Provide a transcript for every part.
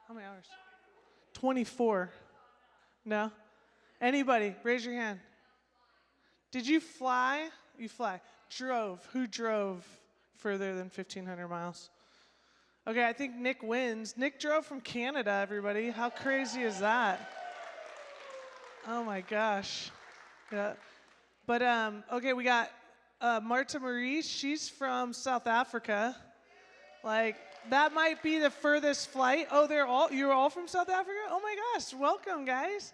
How many hours? 24. No? Anybody? Raise your hand. Did you fly? You fly. Drove. Who drove further than 1,500 miles? Okay, I think Nick wins. Nick drove from Canada, everybody. How crazy is that? Oh my gosh. Yeah. But, okay, we got Marta Marie. She's from South Africa. Like, that might be the furthest flight. Oh, you're all from South Africa? Oh my gosh, welcome, guys.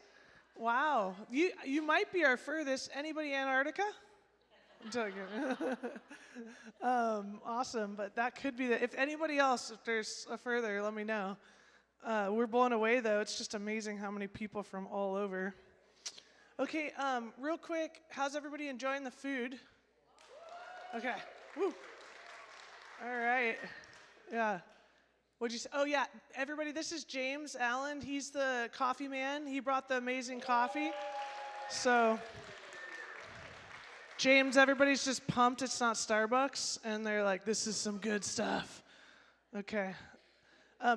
Wow. You might be our furthest. Anybody Antarctica? I'm joking. Awesome, but that could be if anybody else, if there's a further, let me know. We're blown away, though. It's just amazing how many people from all over. Okay, real quick, how's everybody enjoying the food? Okay. Woo. All right. Yeah. What'd you say? Oh, yeah. Everybody, this is James Allen. He's the coffee man. He brought the amazing coffee. So, James, everybody's just pumped it's not Starbucks. And they're like, this is some good stuff. Okay.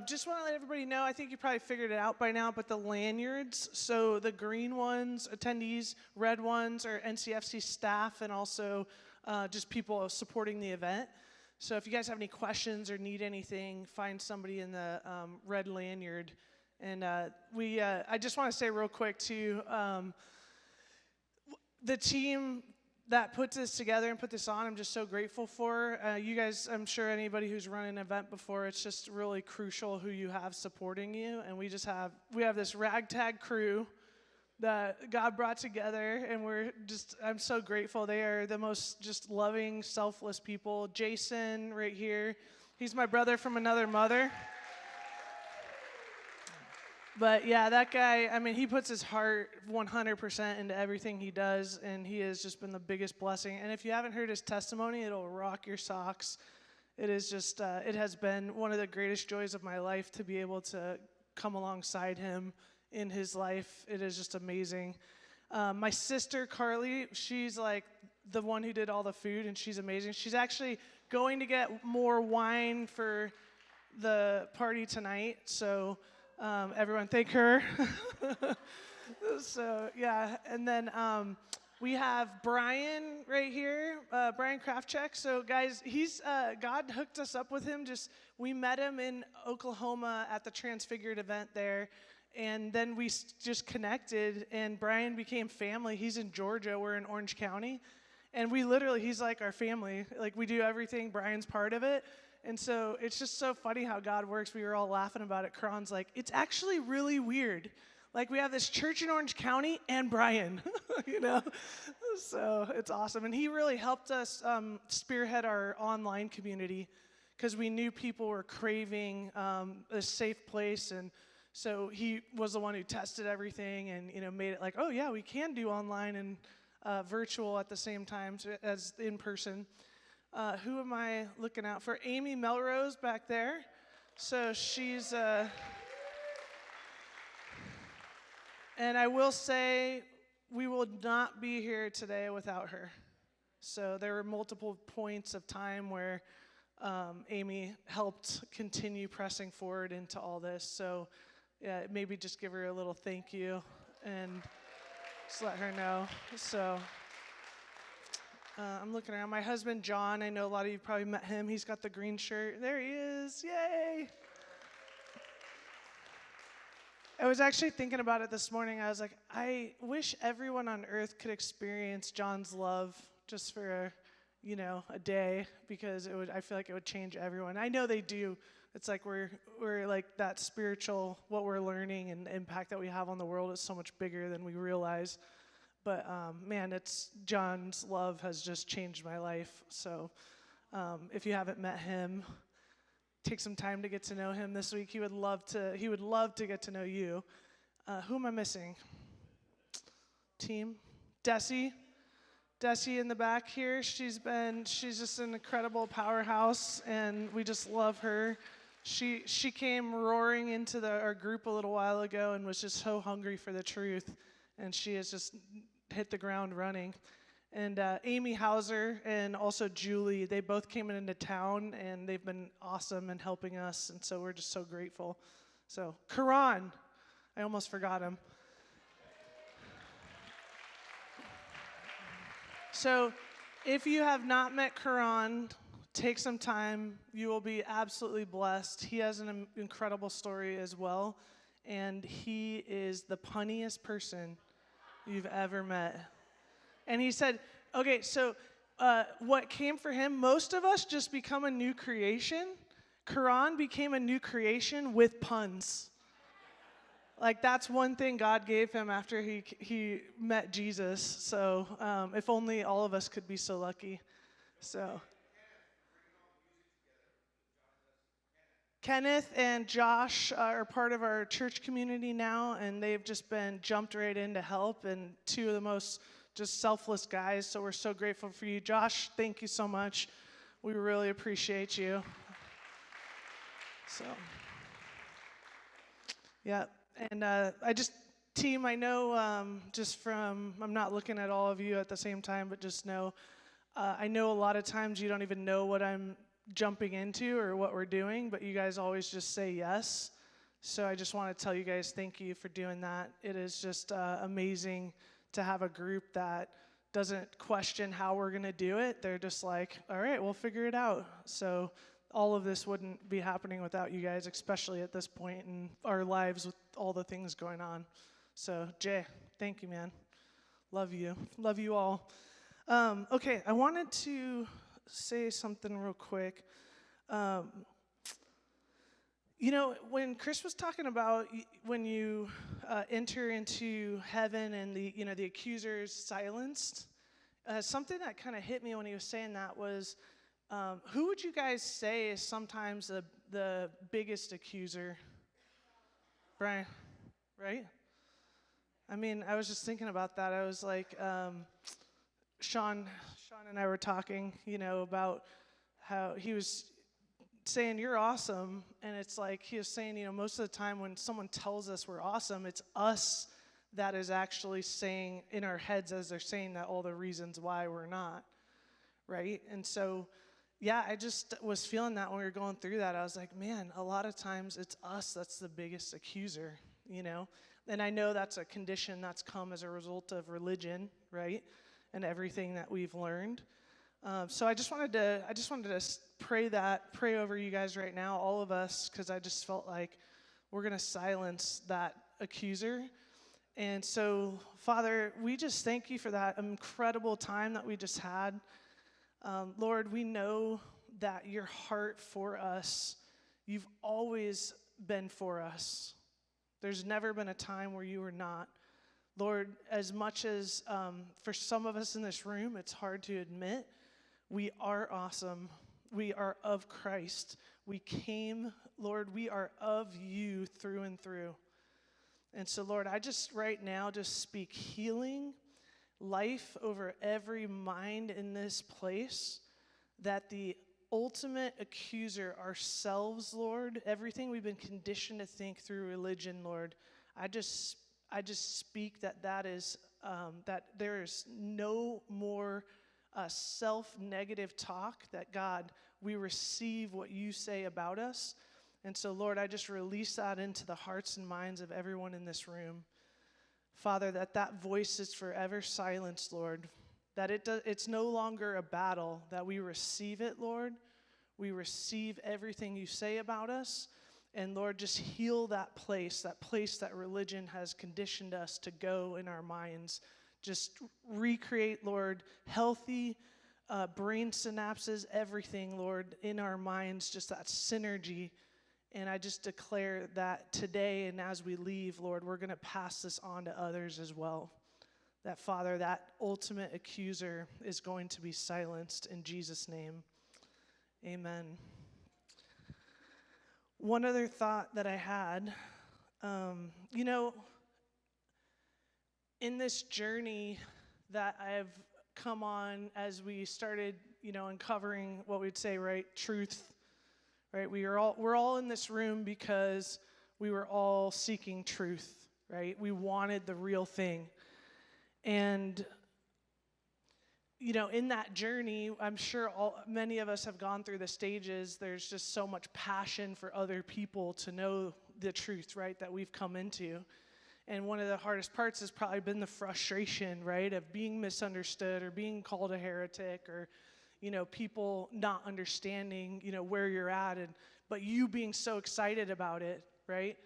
Just want to let everybody know, I think you probably figured it out by now, but the lanyards, so the green ones, attendees, red ones are NCFC staff and also just people supporting the event. So if you guys have any questions or need anything, find somebody in the red lanyard. And I just want to say real quick, too, the team that put this together and put this on, I'm just so grateful for. You guys, I'm sure anybody who's run an event before, it's just really crucial who you have supporting you. And we have this ragtag crew that God brought together, and I'm so grateful. They are the most just loving, selfless people. Jason, right here, he's my brother from another mother. But yeah, that guy, I mean, he puts his heart 100% into everything he does, and he has just been the biggest blessing. And if you haven't heard his testimony, it'll rock your socks. It is just, it has been one of the greatest joys of my life to be able to come alongside him in his life. It is just amazing. My sister, Carly, she's like the one who did all the food, and she's amazing. She's actually going to get more wine for the party tonight, so everyone thank her. So, yeah, and then we have Brian right here, Brian Kraftcheck. So, guys, God hooked us up with him. We met him in Oklahoma at the Transfigured event there. And then we just connected, and Brian became family. He's in Georgia. We're in Orange County. And he's like our family. Like, we do everything. Brian's part of it. And so it's just so funny how God works. We were all laughing about it. Kron's like, it's actually really weird. Like, we have this church in Orange County and Brian, you know? So it's awesome. And he really helped us spearhead our online community because we knew people were craving a safe place. And so he was the one who tested everything and, made it like, oh, yeah, we can do online and virtual at the same time as in person. Who am I looking out for? Amy Melrose back there. So she's, and I will say we will not be here today without her. So there were multiple points of time where Amy helped continue pressing forward into all this. So yeah, maybe just give her a little thank you and just let her know. So I'm looking around. My husband, John, I know a lot of you probably met him. He's got the green shirt. There he is. Yay. I was actually thinking about it this morning. I was like, I wish everyone on earth could experience John's love just for a day, because I feel like it would change everyone. I know they do. It's like we're like that spiritual, what we're learning and the impact that we have on the world is so much bigger than we realize. But man, John's love has just changed my life. So if you haven't met him, take some time to get to know him this week. He would love to get to know you. Who am I missing? Team? Desi in the back here. She's just an incredible powerhouse, and we just love her. She came roaring into our group a little while ago and was just so hungry for the truth, and she has just hit the ground running. And Amy Hauser and also Julie, they both came into town, and they've been awesome in helping us, and so we're just so grateful. So, Quran. I almost forgot him. So, if you have not met Quran, take some time. You will be absolutely blessed. He has an incredible story as well, and he is the punniest person you've ever met. And he said, okay, so what came for him, most of us just become a new creation. Quran became a new creation with puns. Like, that's one thing God gave him after he met Jesus. So if only all of us could be so lucky. So Kenneth and Josh are part of our church community now, and they've just been jumped right in to help, and two of the most just selfless guys. So we're so grateful for you. Josh, thank you so much. We really appreciate you. So, yeah. And team, I know just from, I'm not looking at all of you at the same time, but just know, I know a lot of times you don't even know what I'm jumping into or what we're doing, but you guys always just say yes. So I just want to tell you guys thank you for doing that. It is just amazing to have a group that doesn't question how we're going to do it. They're just like, all right, we'll figure it out. So all of this wouldn't be happening without you guys, especially at this point in our lives with all the things going on. So, Jay, thank you, man. Love you. Love you all. Okay, I wanted to say something real quick. When Chris was talking about when you enter into heaven and the accuser is silenced, something that kind of hit me when he was saying that was, who would you guys say is sometimes the biggest accuser? Brian, right? I mean, I was just thinking about that. I was like, Sean and I were talking, about how he was saying, you're awesome. And it's like he was saying, most of the time when someone tells us we're awesome, it's us that is actually saying in our heads as they're saying that all the reasons why we're not, right? And so, yeah, I just was feeling that when we were going through that. I was like, man, a lot of times it's us that's the biggest accuser, And I know that's a condition that's come as a result of religion, right? And everything that we've learned. So I just wanted to pray over you guys right now, all of us, because I just felt like we're going to silence that accuser. And so, Father, we just thank you for that incredible time that we just had. Lord, we know that your heart for us, you've always been for us. There's never been a time where you were not. Lord, as much as for some of us in this room, it's hard to admit, we are awesome. We are of Christ. We came, Lord, we are of you through and through. And so, Lord, I just right now just speak healing, life over every mind in this place, that the ultimate accuser, ourselves, Lord, everything we've been conditioned to think through religion, Lord, I just speak that is that there is no more self-negative talk, that God, we receive what you say about us. And so, Lord, I just release that into the hearts and minds of everyone in this room. Father, that voice is forever silenced, Lord, that it's no longer a battle, that we receive it, Lord. We receive everything you say about us. And Lord, just heal that place that religion has conditioned us to go in our minds. Just recreate, Lord, healthy brain synapses, everything, Lord, in our minds, just that synergy. And I just declare that today and as we leave, Lord, we're going to pass this on to others as well. That, Father, that ultimate accuser is going to be silenced in Jesus' name. Amen. One other thought that I had, in this journey that I've come on as we started, uncovering what we'd say, right, truth, right? We're all in this room because we were all seeking truth, right? We wanted the real thing. And, in that journey, I'm sure many of us have gone through the stages. There's just so much passion for other people to know the truth, right, that we've come into. And one of the hardest parts has probably been the frustration, right, of being misunderstood or being called a heretic or, people not understanding, where you're at, but you being so excited about it, right?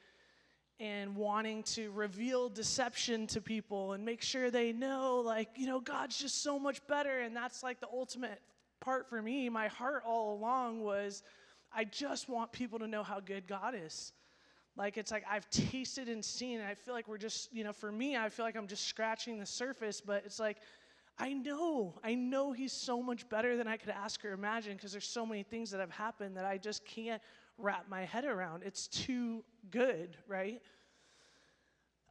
And wanting to reveal deception to people and make sure they know, God's just so much better. And that's like the ultimate part for me. My heart all along was, I just want people to know how good God is. It's like I've tasted and seen, and I feel like we're just, for me, I feel like I'm just scratching the surface, but it's like, I know he's so much better than I could ask or imagine, because there's so many things that have happened that I just can't wrap my head around. It's too good, right?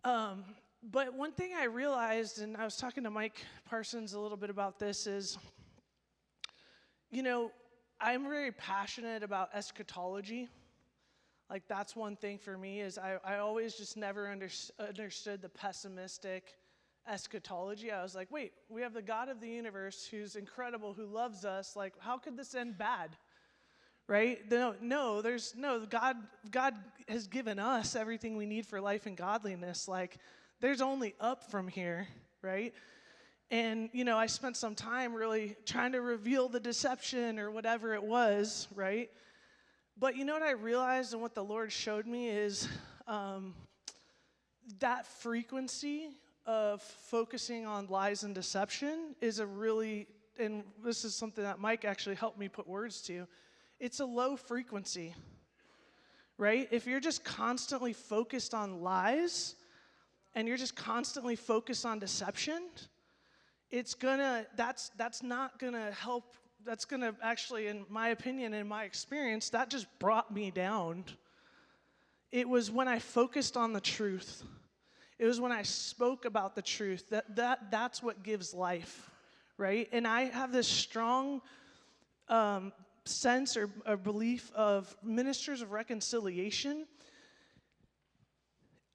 But one thing I realized, and I was talking to Mike Parsons a little bit about this, is, I'm very passionate about eschatology. That's one thing for me, is I always just never understood the pessimistic eschatology. I was like, wait, we have the God of the universe who's incredible, who loves us. How could this end bad? Right? No, God has given us everything we need for life and godliness. There's only up from here, right? And, I spent some time really trying to reveal the deception or whatever it was, right? But what I realized and what the Lord showed me is that frequency of focusing on lies and deception is and this is something that Mike actually helped me put words to, it's a low frequency, right? If you're just constantly focused on lies and you're just constantly focused on deception, that's not gonna help. That's gonna actually, in my opinion, in my experience, that just brought me down. It was when I focused on the truth. It was when I spoke about the truth. That's what gives life, right? And I have this strong sense or belief of ministers of reconciliation.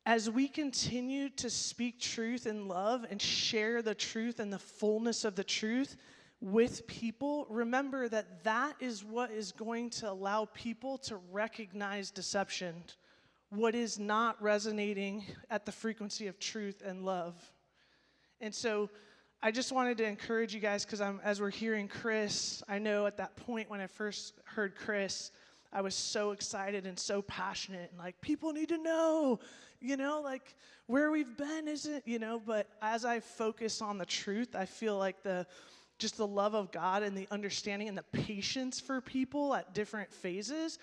As we continue to speak truth in love and share the truth and the fullness of the truth with people, remember that is what is going to allow people to recognize deception, what is not resonating at the frequency of truth and love. And so I just wanted to encourage you guys, because as we're hearing Chris, I know at that point when I first heard Chris, I was so excited and so passionate, and people need to know, where we've been isn't, but as I focus on the truth, I feel like the love of God and the understanding and the patience for people at different phases,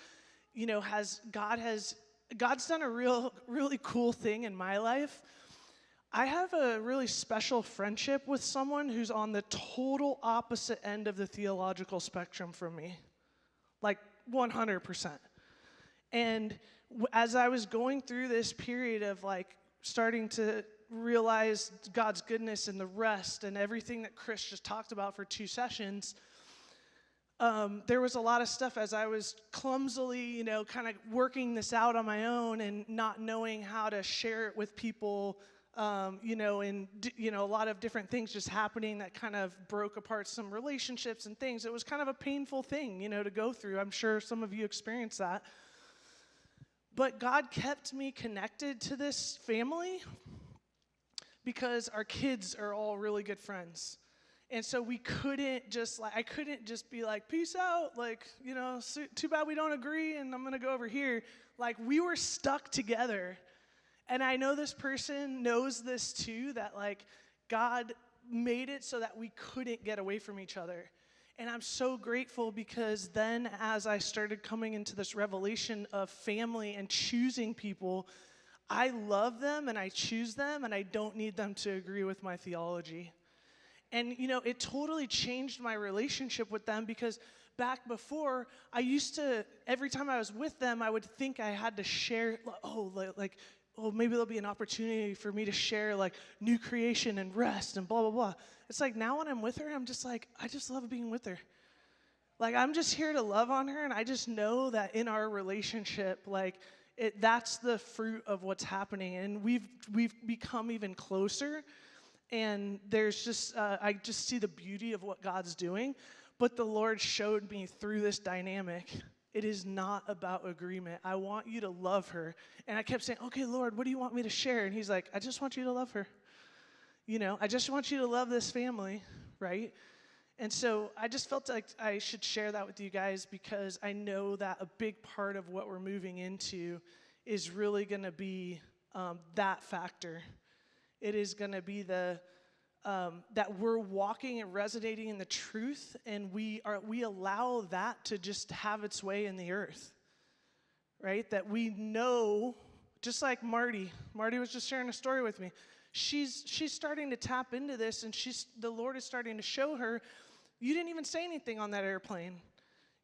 God's done a really cool thing in my life. I have a really special friendship with someone who's on the total opposite end of the theological spectrum from me, 100%. And as I was going through this period of starting to realize God's goodness and the rest and everything that Chris just talked about for 2 sessions, there was a lot of stuff as I was clumsily, kind of working this out on my own and not knowing how to share it with people, and a lot of different things just happening that kind of broke apart some relationships and things. It was kind of a painful thing, to go through. I'm sure some of you experienced that. But God kept me connected to this family because our kids are all really good friends. And so we couldn't just, I couldn't just be peace out, too bad we don't agree and I'm going to go over here. We were stuck together. And I know this person knows this too, that God made it so that we couldn't get away from each other. And I'm so grateful, because then as I started coming into this revelation of family and choosing people, I love them and I choose them and I don't need them to agree with my theology. And, it totally changed my relationship with them, because back before, I used to, every time I was with them, I would think I had to share, maybe there'll be an opportunity for me to share new creation and rest and blah, blah, blah. It's now when I'm with her, I'm just I just love being with her. I'm just here to love on her, and I just know that in our relationship, that's the fruit of what's happening. And we've become even closer. And there's just, I just see the beauty of what God's doing. But the Lord showed me through this dynamic, it is not about agreement. I want you to love her. And I kept saying, okay, Lord, what do you want me to share? And he's like, I just want you to love her. I just want you to love this family, right? And so I just felt like I should share that with you guys because I know that a big part of what we're moving into is really going to be that factor. It is going to be that we're walking and resonating in the truth, and we allow that to just have its way in the earth, right? That we know, just like Marty was just sharing a story with me. She's starting to tap into this, and the Lord is starting to show her. You didn't even say anything on that airplane.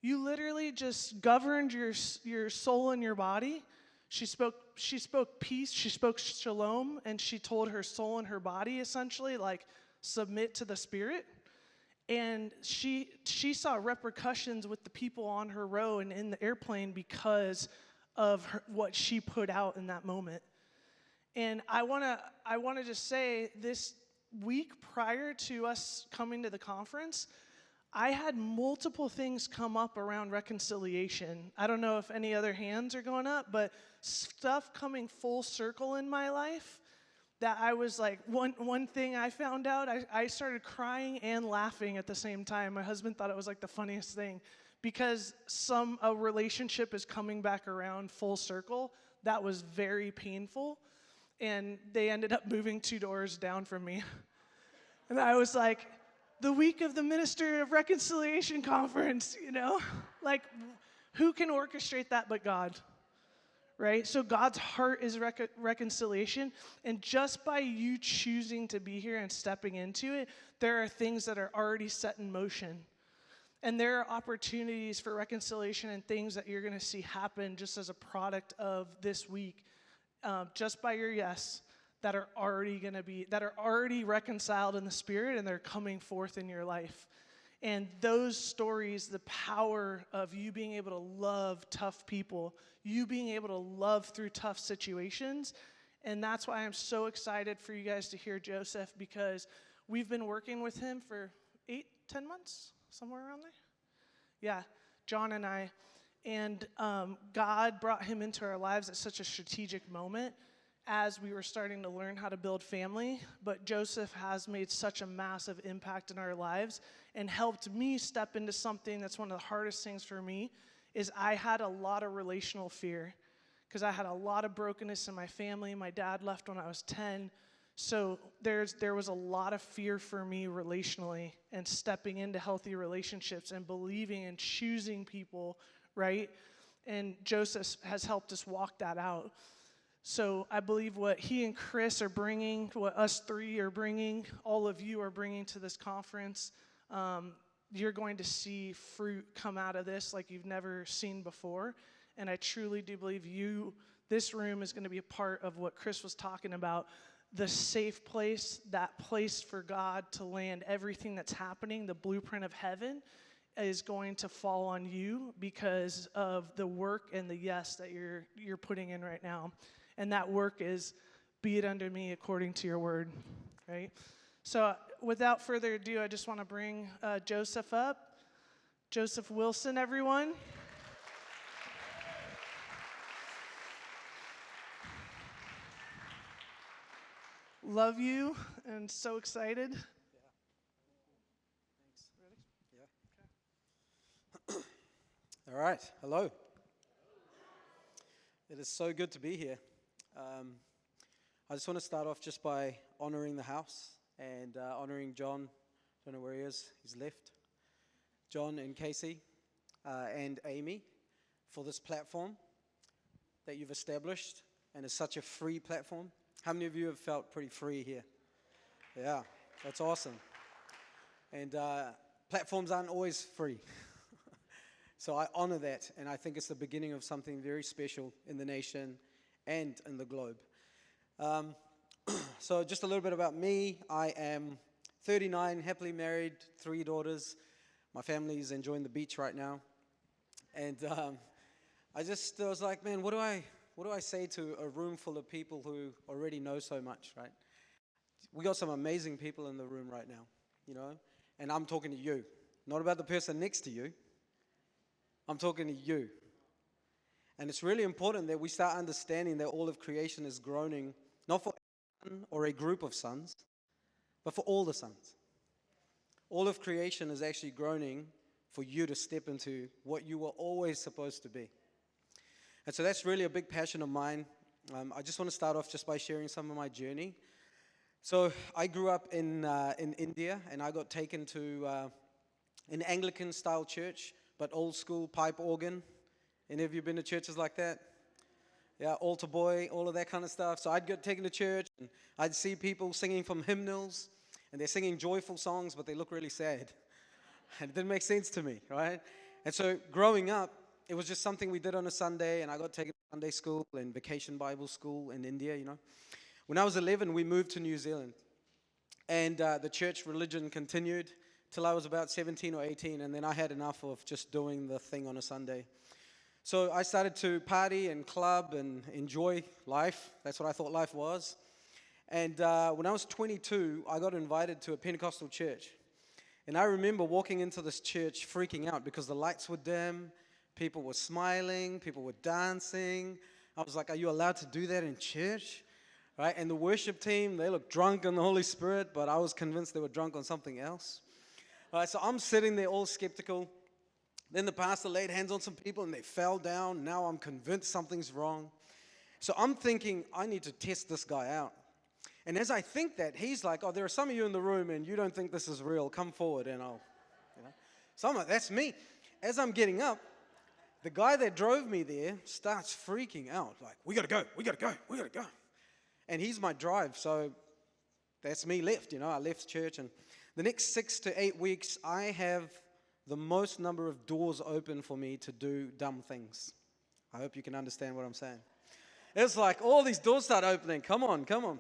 You literally just governed your soul and your body. She spoke peace, she spoke shalom, and she told her soul and her body essentially, like, submit to the Spirit. And she saw repercussions with the people on her row and in the airplane because of what she put out in that moment. And I wanna just say, this week prior to us coming to the conference, I had multiple things come up around reconciliation. I don't know if any other hands are going up, but stuff coming full circle in my life that I was like, one thing I found out, I started crying and laughing at the same time. My husband thought it was like the funniest thing because a relationship is coming back around full circle. That was very painful. And they ended up moving 2 doors down from me. And I was like, the week of the Minister of Reconciliation conference, like, who can orchestrate that but God, right? So God's heart is reconciliation, and just by you choosing to be here and stepping into it, there are things that are already set in motion. And there are opportunities for reconciliation and things that you're going to see happen just as a product of this week, just by your yes, that are already reconciled in the Spirit, and they're coming forth in your life. And those stories, the power of you being able to love tough people, you being able to love through tough situations, and that's why I'm so excited for you guys to hear Joseph, because we've been working with him for 8-10 months, somewhere around there. Yeah, John and I. And God brought him into our lives at such a strategic moment as we were starting to learn how to build family. But Joseph has made such a massive impact in our lives and helped me step into something that's one of the hardest things for me, is I had a lot of relational fear because I had a lot of brokenness in my family. My dad left when I was 10. So there was a lot of fear for me relationally, and stepping into healthy relationships and believing and choosing people, right? And Joseph has helped us walk that out. So I believe what he and Chris are bringing, what us three are bringing, all of you are bringing to this conference, you're going to see fruit come out of this like you've never seen before. And I truly do believe this room is going to be a part of what Chris was talking about, the safe place, that place for God to land everything that's happening, the blueprint of heaven is going to fall on you because of the work and the yes that you're putting in right now. And that work is, be it unto me according to your word, right? So without further ado, I just want to bring Joseph up. Joseph Wilson, everyone. Love you and so excited. Yeah. Thanks. Yeah. Okay. All right. Hello. It is so good to be here. I just want to start off just by honoring the house and honoring John. Don't know where he is. He's left. John and Casey and Amy for this platform that you've established, and it's such a free platform. How many of you have felt pretty free here? Yeah, that's awesome. And platforms aren't always free. So I honor that, and I think it's the beginning of something very special in the nation and in the globe. So just a little bit about me. I am 39, happily married, 3 daughters. My family is enjoying the beach right now. And I was like, man, what do I say to a room full of people who already know so much, right? We got some amazing people in the room right now, you know, and I'm talking to you, not about the person next to you. I'm talking to you. And it's really important that we start understanding that all of creation is groaning, not for a son or a group of sons, but for all the sons. All of creation is actually groaning for you to step into what you were always supposed to be. And so that's really a big passion of mine. I just want to start off just by sharing some of my journey. So I grew up in India, and I got taken to an Anglican-style church, but old school pipe organ. Any of you been to churches like that? Yeah, altar boy, all of that kind of stuff. So I'd get taken to church, and I'd see people singing from hymnals, and they're singing joyful songs, but they look really sad. And it didn't make sense to me, right? And so growing up, it was just something we did on a Sunday, and I got taken to Sunday school and vacation Bible school in India, you know. When I was 11, we moved to New Zealand, and the church religion continued till I was about 17 or 18, and then I had enough of just doing the thing on a Sunday. So I started to party and club and enjoy life. That's what I thought life was. And when I was 22, I got invited to a Pentecostal church. And I remember walking into this church freaking out because the lights were dim, people were smiling, people were dancing. I was like, are you allowed to do that in church? Right? And the worship team, they looked drunk on the Holy Spirit, but I was convinced they were drunk on something else. Right? So I'm sitting there all skeptical. Then the pastor laid hands on some people and they fell down. Now I'm convinced something's wrong. So I'm thinking, I need to test this guy out. And as I think that, he's like, oh, there are some of you in the room and you don't think this is real. Come forward and I'll, you know. So I'm like, that's me. As I'm getting up, the guy that drove me there starts freaking out. Like, we got to go, we got to go, we got to go. And he's my drive, so that's me left, you know. I left church, and the next 6 to 8 weeks, I have the most number of doors open for me to do dumb things. I hope you can understand what I'm saying. It's like all these doors start opening. Come on, come on.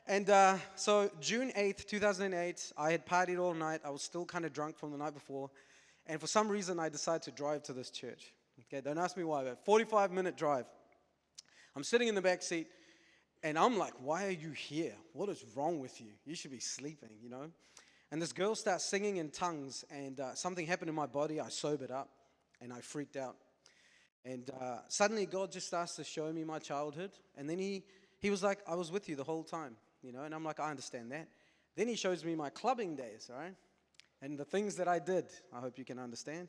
And so June 8th, 2008, I had partied all night. I was still kind of drunk from the night before. And for some reason, I decided to drive to this church. Okay, don't ask me why, but 45-minute drive. I'm sitting in the back seat. And I'm like, why are you here? What is wrong with you? You should be sleeping, you know. And this girl starts singing in tongues, and something happened in my body. I sobered up, and I freaked out. And suddenly God just starts to show me my childhood. And then he was like, I was with you the whole time, you know. And I'm like, I understand that. Then he shows me my clubbing days, all right? And the things that I did. I hope you can understand.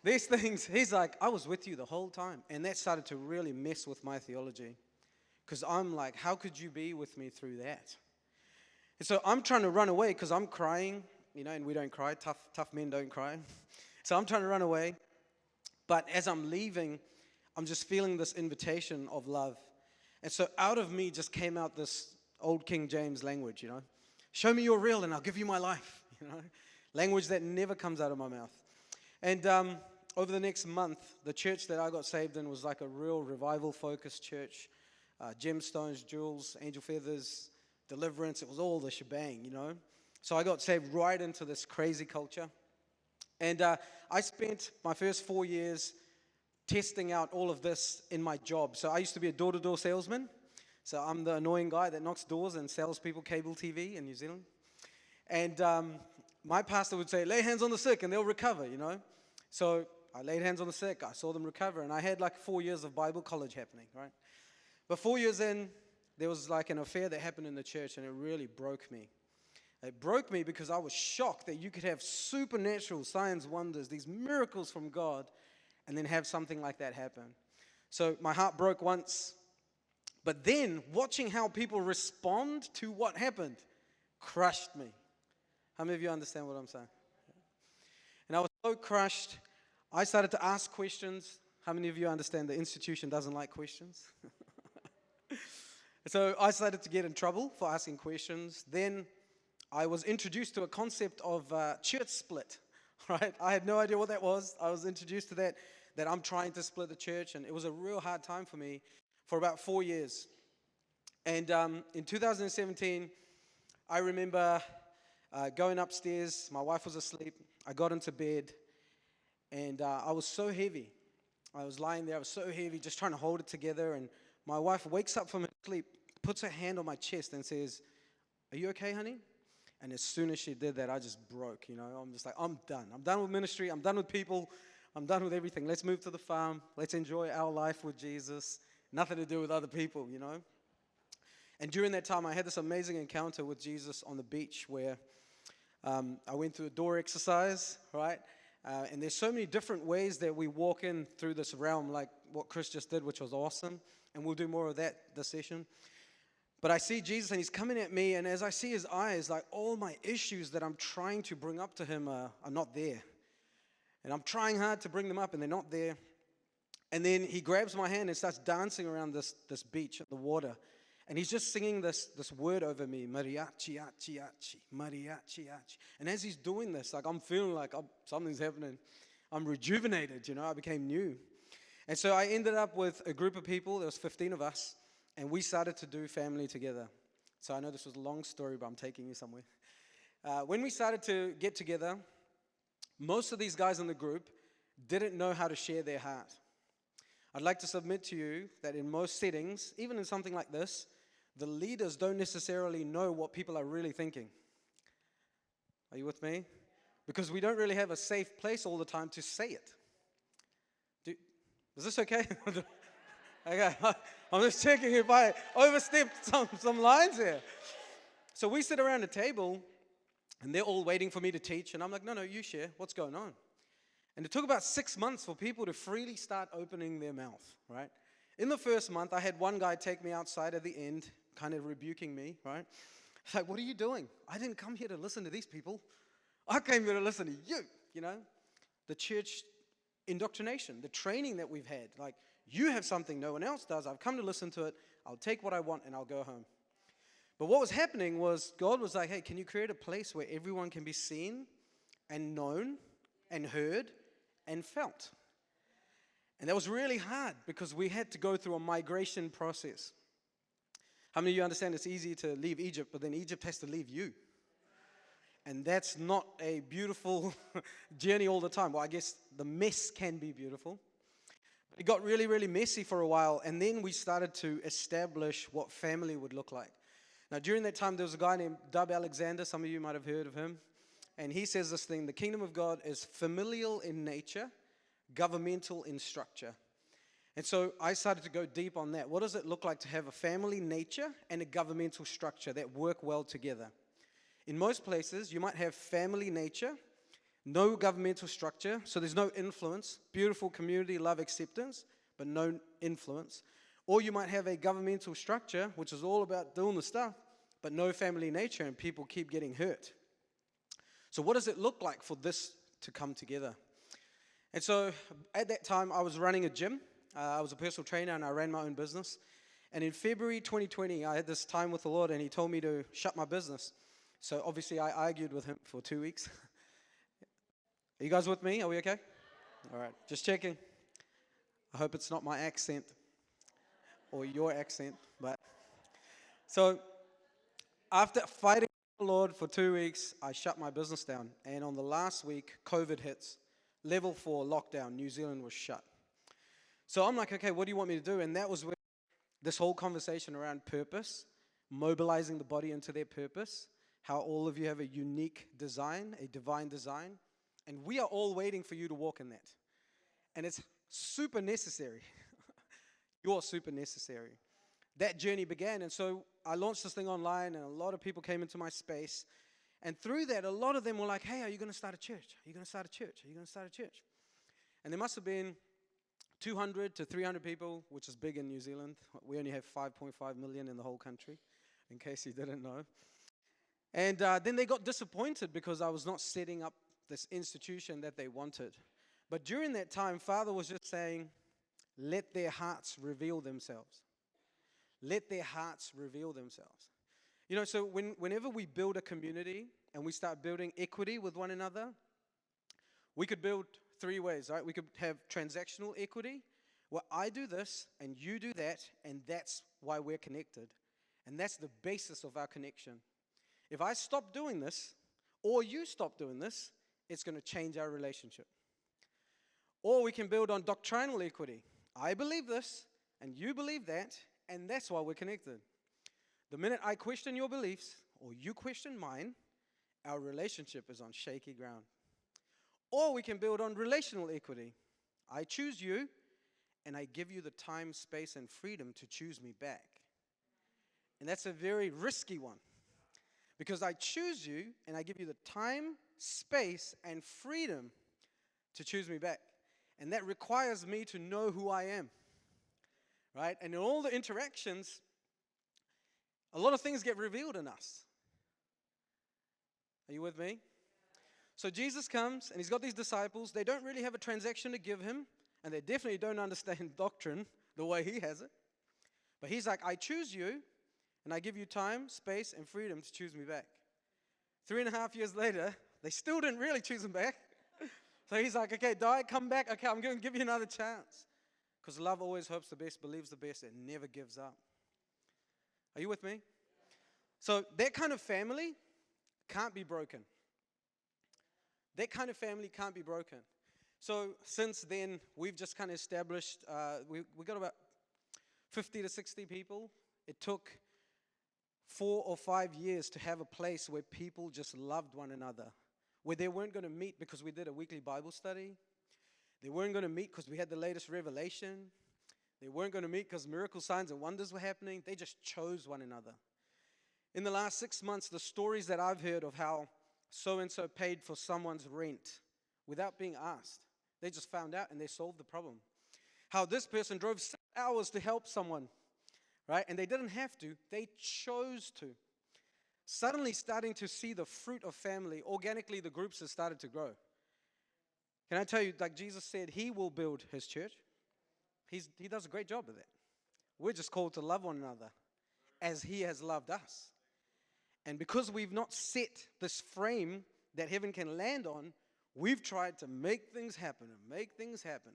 These things, he's like, I was with you the whole time. And that started to really mess with my theology. Because I'm like, how could you be with me through that? And so I'm trying to run away because I'm crying, you know, and we don't cry. Tough men don't cry. So I'm trying to run away. But as I'm leaving, I'm just feeling this invitation of love. And so out of me just came out this old King James language, you know. Show me you're real and I'll give you my life, you know. Language that never comes out of my mouth. And over the next month, the church that I got saved in was like a real revival-focused church. Gemstones, jewels, angel feathers, deliverance. It was all the shebang, you know. So I got saved right into this crazy culture. And I spent my first 4 years testing out all of this in my job. So I used to be a door-to-door salesman. So I'm the annoying guy that knocks doors and sells people cable TV in New Zealand. And my pastor would say, lay hands on the sick and they'll recover, you know. So I laid hands on the sick. I saw them recover. And I had like 4 years of Bible college happening, right? But 4 years in, there was like an affair that happened in the church, and it really broke me. It broke me because I was shocked that you could have supernatural signs, wonders, these miracles from God, and then have something like that happen. So my heart broke once, but then watching how people respond to what happened crushed me. How many of you understand what I'm saying? And I was so crushed, I started to ask questions. How many of you understand the institution doesn't like questions? So I started to get in trouble for asking questions. Then I was introduced to a concept of church split, right? I had no idea what that was. I was introduced to that I'm trying to split the church, and it was a real hard time for me for about 4 years. And in 2017, I remember going upstairs. My wife was asleep. I got into bed, and I was so heavy. I was lying there. I was so heavy, just trying to hold it together, and my wife wakes up from her sleep, puts her hand on my chest and says, Are you okay, honey? And as soon as she did that, I just broke, I'm just like, I'm done. I'm done with ministry. I'm done with people. I'm done with everything. Let's move to the farm. Let's enjoy our life with Jesus. Nothing to do with other people. And during that time, I had this amazing encounter with Jesus on the beach where I went through a door exercise, right? And there's so many different ways that we walk in through this realm, like what Chris just did, which was awesome. And we'll do more of that this session. But I see Jesus, and he's coming at me, and as I see his eyes, like all my issues that I'm trying to bring up to him are not there. And I'm trying hard to bring them up, and they're not there. And then he grabs my hand and starts dancing around this beach at the water. And he's just singing this word over me, mariachi, achi, achi, mariachi, achi. And as he's doing this, like I'm feeling like something's happening. I'm rejuvenated, I became new. And so I ended up with a group of people, there was 15 of us, and we started to do family together. So I know this was a long story, but I'm taking you somewhere. When we started to get together, most of these guys in the group didn't know how to share their heart. I'd like to submit to you that in most settings, even in something like this, the leaders don't necessarily know what people are really thinking. Are you with me? Because we don't really have a safe place all the time to say it. Is this okay? Okay, I'm just checking if I overstepped some lines here. So we sit around a table, and they're all waiting for me to teach, and I'm like, no, you share. What's going on? And it took about 6 months for people to freely start opening their mouth, right? In the first month, I had one guy take me outside at the end, kind of rebuking me, right? It's like, what are you doing? I didn't come here to listen to these people. I came here to listen to you, The church indoctrination, the training that we've had. Like, you have something no one else does. I've come to listen to it. I'll take what I want, and I'll go home. But what was happening was God was like, hey, can you create a place where everyone can be seen and known and heard and felt? And that was really hard because we had to go through a migration process. How many of you understand it's easy to leave Egypt, but then Egypt has to leave you? And that's not a beautiful journey all the time. Well, I guess the mess can be beautiful. It got really, really messy for a while, and then we started to establish what family would look like. Now, during that time, there was a guy named Dub Alexander. Some of you might have heard of him. And he says this thing, the kingdom of God is familial in nature, governmental in structure. And so I started to go deep on that. What does it look like to have a family nature and a governmental structure that work well together? In most places, you might have family nature, no governmental structure, so there's no influence, beautiful community, love, acceptance, but no influence. Or you might have a governmental structure, which is all about doing the stuff, but no family nature, and people keep getting hurt. So what does it look like for this to come together? And so at that time, I was running a gym. I was a personal trainer, and I ran my own business. And in February 2020, I had this time with the Lord, and he told me to shut my business. So obviously, I argued with him for 2 weeks. Are you guys with me? Are we okay? All right, just checking. I hope it's not my accent or your accent. But so after fighting with the Lord for 2 weeks, I shut my business down. And on the last week, COVID hits. Level 4 lockdown. New Zealand was shut. So I'm like, okay, what do you want me to do? And that was where this whole conversation around purpose, mobilizing the body into their purpose, how all of you have a unique design, a divine design, and we are all waiting for you to walk in that. And it's super necessary. You're super necessary. That journey began, and so I launched this thing online, and a lot of people came into my space. And through that, a lot of them were like, hey, are you going to start a church? Are you going to start a church? Are you going to start a church? And there must have been 200 to 300 people, which is big in New Zealand. We only have 5.5 million in the whole country, in case you didn't know. And then they got disappointed because I was not setting up this institution that they wanted. But during that time, Father was just saying, let their hearts reveal themselves. Let their hearts reveal themselves. So whenever we build a community and we start building equity with one another, we could build 3 ways, right? We could have transactional equity, where I do this and you do that, and that's why we're connected. And that's the basis of our connection. If I stop doing this, or you stop doing this, it's going to change our relationship. Or we can build on doctrinal equity. I believe this, and you believe that, and that's why we're connected. The minute I question your beliefs, or you question mine, our relationship is on shaky ground. Or we can build on relational equity. I choose you, and I give you the time, space, and freedom to choose me back. And that's a very risky one. Because I choose you, and I give you the time, space, and freedom to choose me back. And that requires me to know who I am. Right? And in all the interactions, a lot of things get revealed in us. Are you with me? So Jesus comes, and he's got these disciples. They don't really have a transaction to give him, and they definitely don't understand doctrine the way he has it. But he's like, I choose you, and I give you time, space, and freedom to choose me back. 3.5 years later, they still didn't really choose him back. So he's like, okay, die, come back. Okay, I'm going to give you another chance. Because love always hopes the best, believes the best, and never gives up. Are you with me? So that kind of family can't be broken. That kind of family can't be broken. So since then, we've just kind of established, we got about 50 to 60 people. It took 4 or 5 years to have a place where people just loved one another, where they weren't going to meet because we did a weekly Bible study. They weren't going to meet because we had the latest revelation. They weren't going to meet because miracle signs and wonders were happening. They just chose one another. In the last 6 months, the stories that I've heard of how so-and-so paid for someone's rent without being asked. They just found out and they solved the problem. How this person drove 6 hours to help someone, right? And they didn't have to. They chose to. Suddenly starting to see the fruit of family. Organically, the groups have started to grow. Can I tell you, like Jesus said, he will build his church. He does a great job of that. We're just called to love one another as he has loved us. And because we've not set this frame that heaven can land on, we've tried to make things happen and make things happen.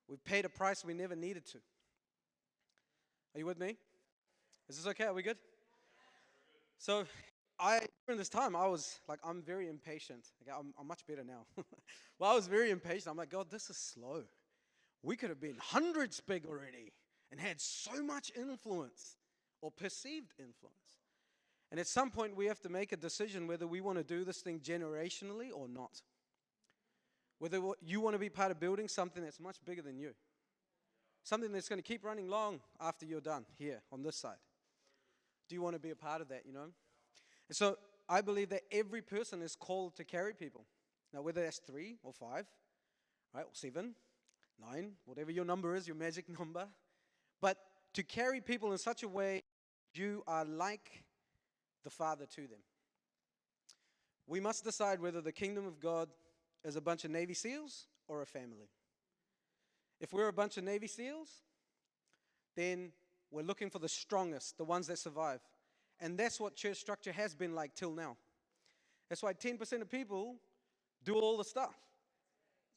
We've paid a price we never needed to. Are you with me? Is this okay? Are we good? So during this time, I was like, I'm very impatient. Okay, I'm much better now. Well, I was very impatient. I'm like, God, this is slow. We could have been hundreds big already and had so much influence or perceived influence. And at some point, we have to make a decision whether we want to do this thing generationally or not. Whether you want to be part of building something that's much bigger than you. Something that's going to keep running long after you're done here on this side. Do you want to be a part of that, you know? And so I believe that every person is called to carry people. Now, whether that's 3 or 5, right, or 7, 9, whatever your number is, your magic number. But to carry people in such a way you are like the Father to them. We must decide whether the kingdom of God is a bunch of Navy SEALs or a family. If we're a bunch of Navy SEALs, then we're looking for the strongest, the ones that survive. And that's what church structure has been like till now. That's why 10% of people do all the stuff.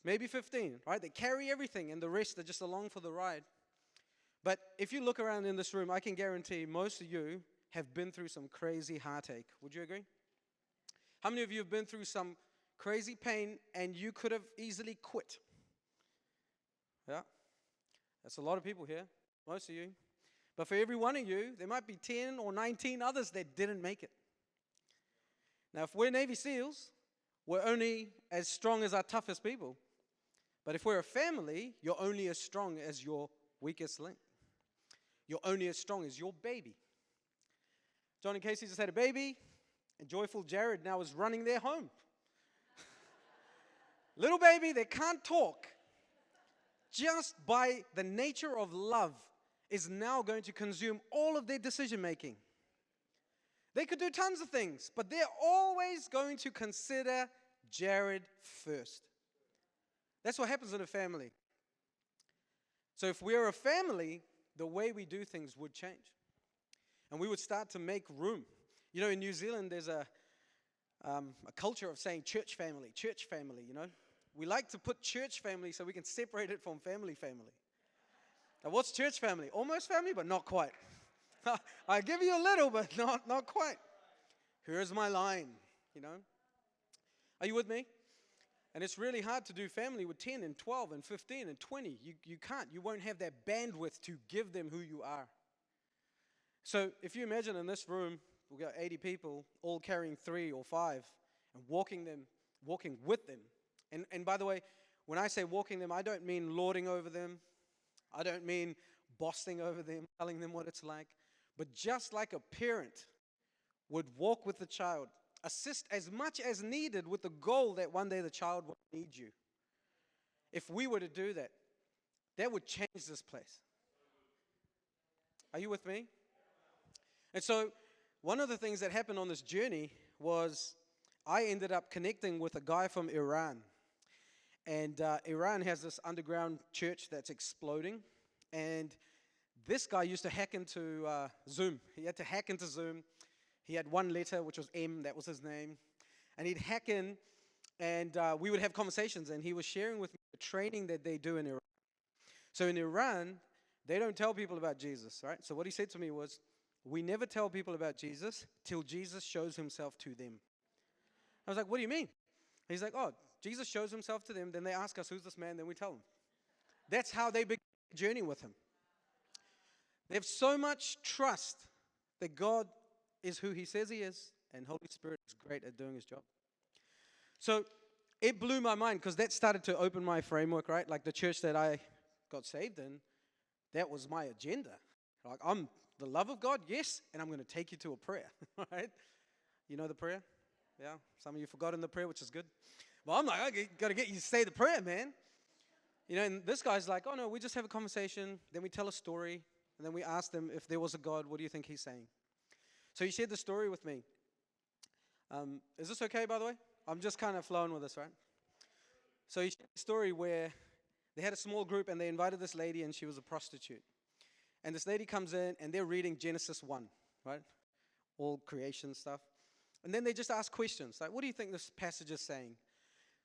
Maybe 15, right? They carry everything and the rest are just along for the ride. But if you look around in this room, I can guarantee most of you have been through some crazy heartache. Would you agree? How many of you have been through some crazy pain and you could have easily quit? Yeah? That's a lot of people here, most of you. But for every one of you, there might be 10 or 19 others that didn't make it. Now, if we're Navy SEALs, we're only as strong as our toughest people. But if we're a family, you're only as strong as your weakest link. You're only as strong as your baby. John and Casey just had a baby, and joyful Jared now is running their home. Little baby that can't talk, just by the nature of love, is now going to consume all of their decision making. They could do tons of things, but they're always going to consider Jared first. That's what happens in a family. So if we're a family, the way we do things would change. And we would start to make room. You know, in New Zealand, there's a culture of saying church family, you know. We like to put church family so we can separate it from family. Now, what's church family? Almost family, but not quite. I give you a little, but not quite. Here's my line, you know. Are you with me? And it's really hard to do family with 10 and 12 and 15 and 20. You can't. You won't have that bandwidth to give them who you are. So if you imagine in this room, we got 80 people all carrying 3 or 5 and walking with them. And by the way, when I say walking them, I don't mean lording over them. I don't mean bossing over them, telling them what it's like. But just like a parent would walk with the child, assist as much as needed with the goal that one day the child will need you. If we were to do that, that would change this place. Are you with me? And so one of the things that happened on this journey was I ended up connecting with a guy from Iran. And Iran has this underground church that's exploding. And this guy used to hack into Zoom. He had to hack into Zoom. He had one letter, which was M, that was his name. And he'd hack in, and we would have conversations. And he was sharing with me the training that they do in Iran. So in Iran, they don't tell people about Jesus, right? So what he said to me was, we never tell people about Jesus till Jesus shows himself to them. I was like, what do you mean? He's like, oh, Jesus shows himself to them. Then they ask us, who's this man? Then we tell them. That's how they begin the journey with him. They have so much trust that God is who he says he is, and Holy Spirit is great at doing his job. So it blew my mind because that started to open my framework, right? Like the church that I got saved in, that was my agenda. Like, I'm the love of God, yes, and I'm going to take you to a prayer, right? You know the prayer? Yeah, some of you forgotten the prayer, which is good. Well, I'm like, I got to get you to say the prayer, man. You know, and this guy's like, oh, no, we just have a conversation. Then we tell a story. And then we ask them, if there was a God, what do you think he's saying? So he shared the story with me. Is this okay, by the way? I'm just kind of flowing with this, right? So he shared a story where they had a small group and they invited this lady and she was a prostitute. And this lady comes in and they're reading Genesis 1, right? All creation stuff. And then they just ask questions, like, what do you think this passage is saying?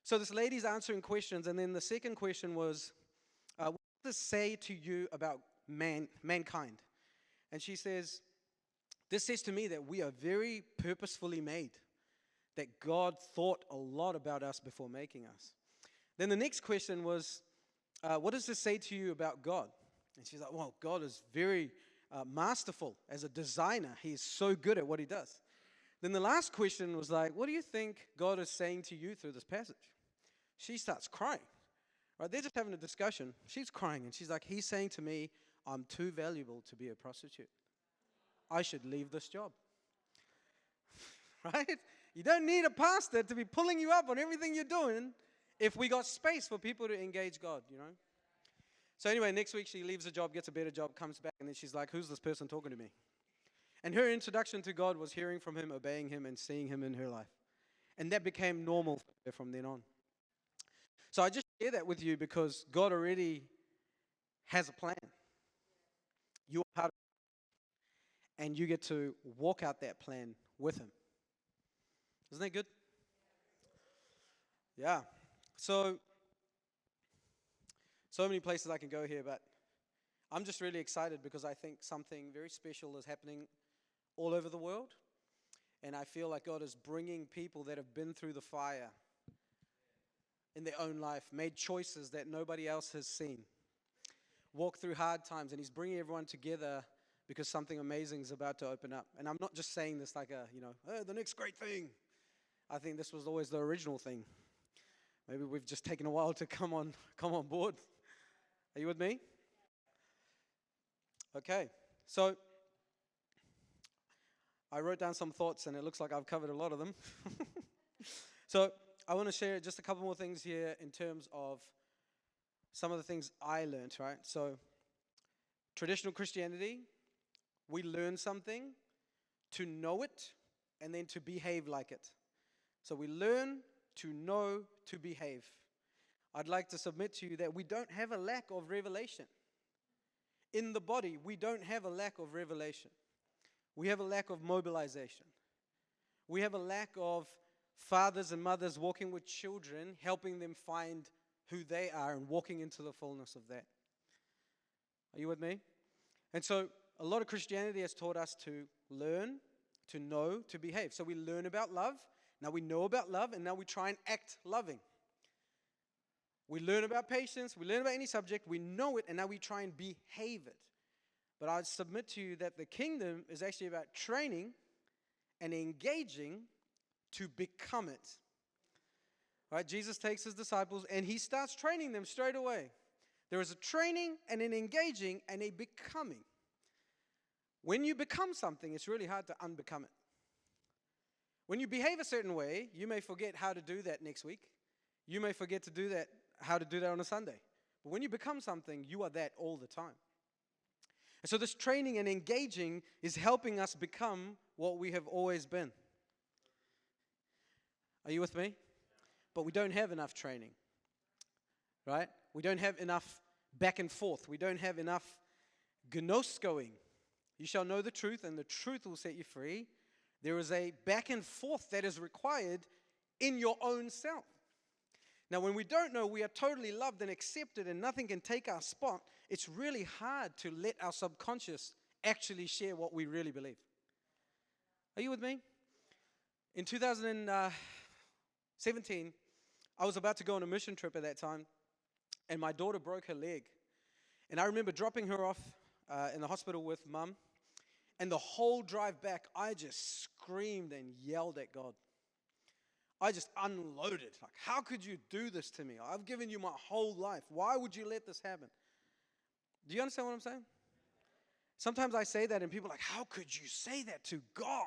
So this lady's answering questions, and then the second question was, what does this say to you about mankind? And she says, this says to me that we are very purposefully made, that God thought a lot about us before making us. Then the next question was, what does this say to you about God? And she's like, well, God is very masterful as a designer. He is so good at what he does. Then the last question was like, what do you think God is saying to you through this passage? She starts crying. Right? They're just having a discussion. She's crying, and she's like, he's saying to me, I'm too valuable to be a prostitute. I should leave this job. Right? You don't need a pastor to be pulling you up on everything you're doing if we got space for people to engage God, you know? So anyway, next week she leaves a job, gets a better job, comes back, and then she's like, who's this person talking to me? And her introduction to God was hearing from him, obeying him, and seeing him in her life. And that became normal for her from then on. So I just share that with you because God already has a plan. You're part of it. And you get to walk out that plan with him. Isn't that good? Yeah. So many places I can go here, but I'm just really excited because I think something very special is happening all over the world. And I feel like God is bringing people that have been through the fire in their own life, made choices that nobody else has seen, walked through hard times, and he's bringing everyone together because something amazing is about to open up. And I'm not just saying this like the next great thing. I think this was always the original thing. Maybe we've just taken a while to come on board. Are you with me? Okay, so I wrote down some thoughts, and it looks like I've covered a lot of them. So I want to share just a couple more things here in terms of some of the things I learned, right? So traditional Christianity, we learn something to know it and then to behave like it. So we learn to know, to behave. I'd like to submit to you that we don't have a lack of revelation. In the body, we don't have a lack of revelation. We have a lack of mobilization. We have a lack of fathers and mothers walking with children, helping them find who they are and walking into the fullness of that. Are you with me? And so a lot of Christianity has taught us to learn, to know, to behave. So we learn about love. Now we know about love, and now we try and act loving. We learn about patience. We learn about any subject. We know it, and now we try and behave it. But I submit to you that the kingdom is actually about training and engaging to become it. Right? Jesus takes his disciples and he starts training them straight away. There is a training and an engaging and a becoming. When you become something, it's really hard to unbecome it. When you behave a certain way, you may forget how to do that next week. You may forget to do that, how to do that on a Sunday. But when you become something, you are that all the time. And so this training and engaging is helping us become what we have always been. Are you with me? But we don't have enough training, right? We don't have enough back and forth. We don't have enough gnoskoing. You shall know the truth, and the truth will set you free. There is a back and forth that is required in your own self. Now, when we don't know we are totally loved and accepted and nothing can take our spot, it's really hard to let our subconscious actually share what we really believe. Are you with me? In 2017, I was about to go on a mission trip at that time, and my daughter broke her leg. And I remember dropping her off in the hospital with Mum, and the whole drive back, I just screamed and yelled at God. I just unloaded. Like, how could you do this to me? I've given you my whole life. Why would you let this happen? Do you understand what I'm saying? Sometimes I say that and people are like, how could you say that to God?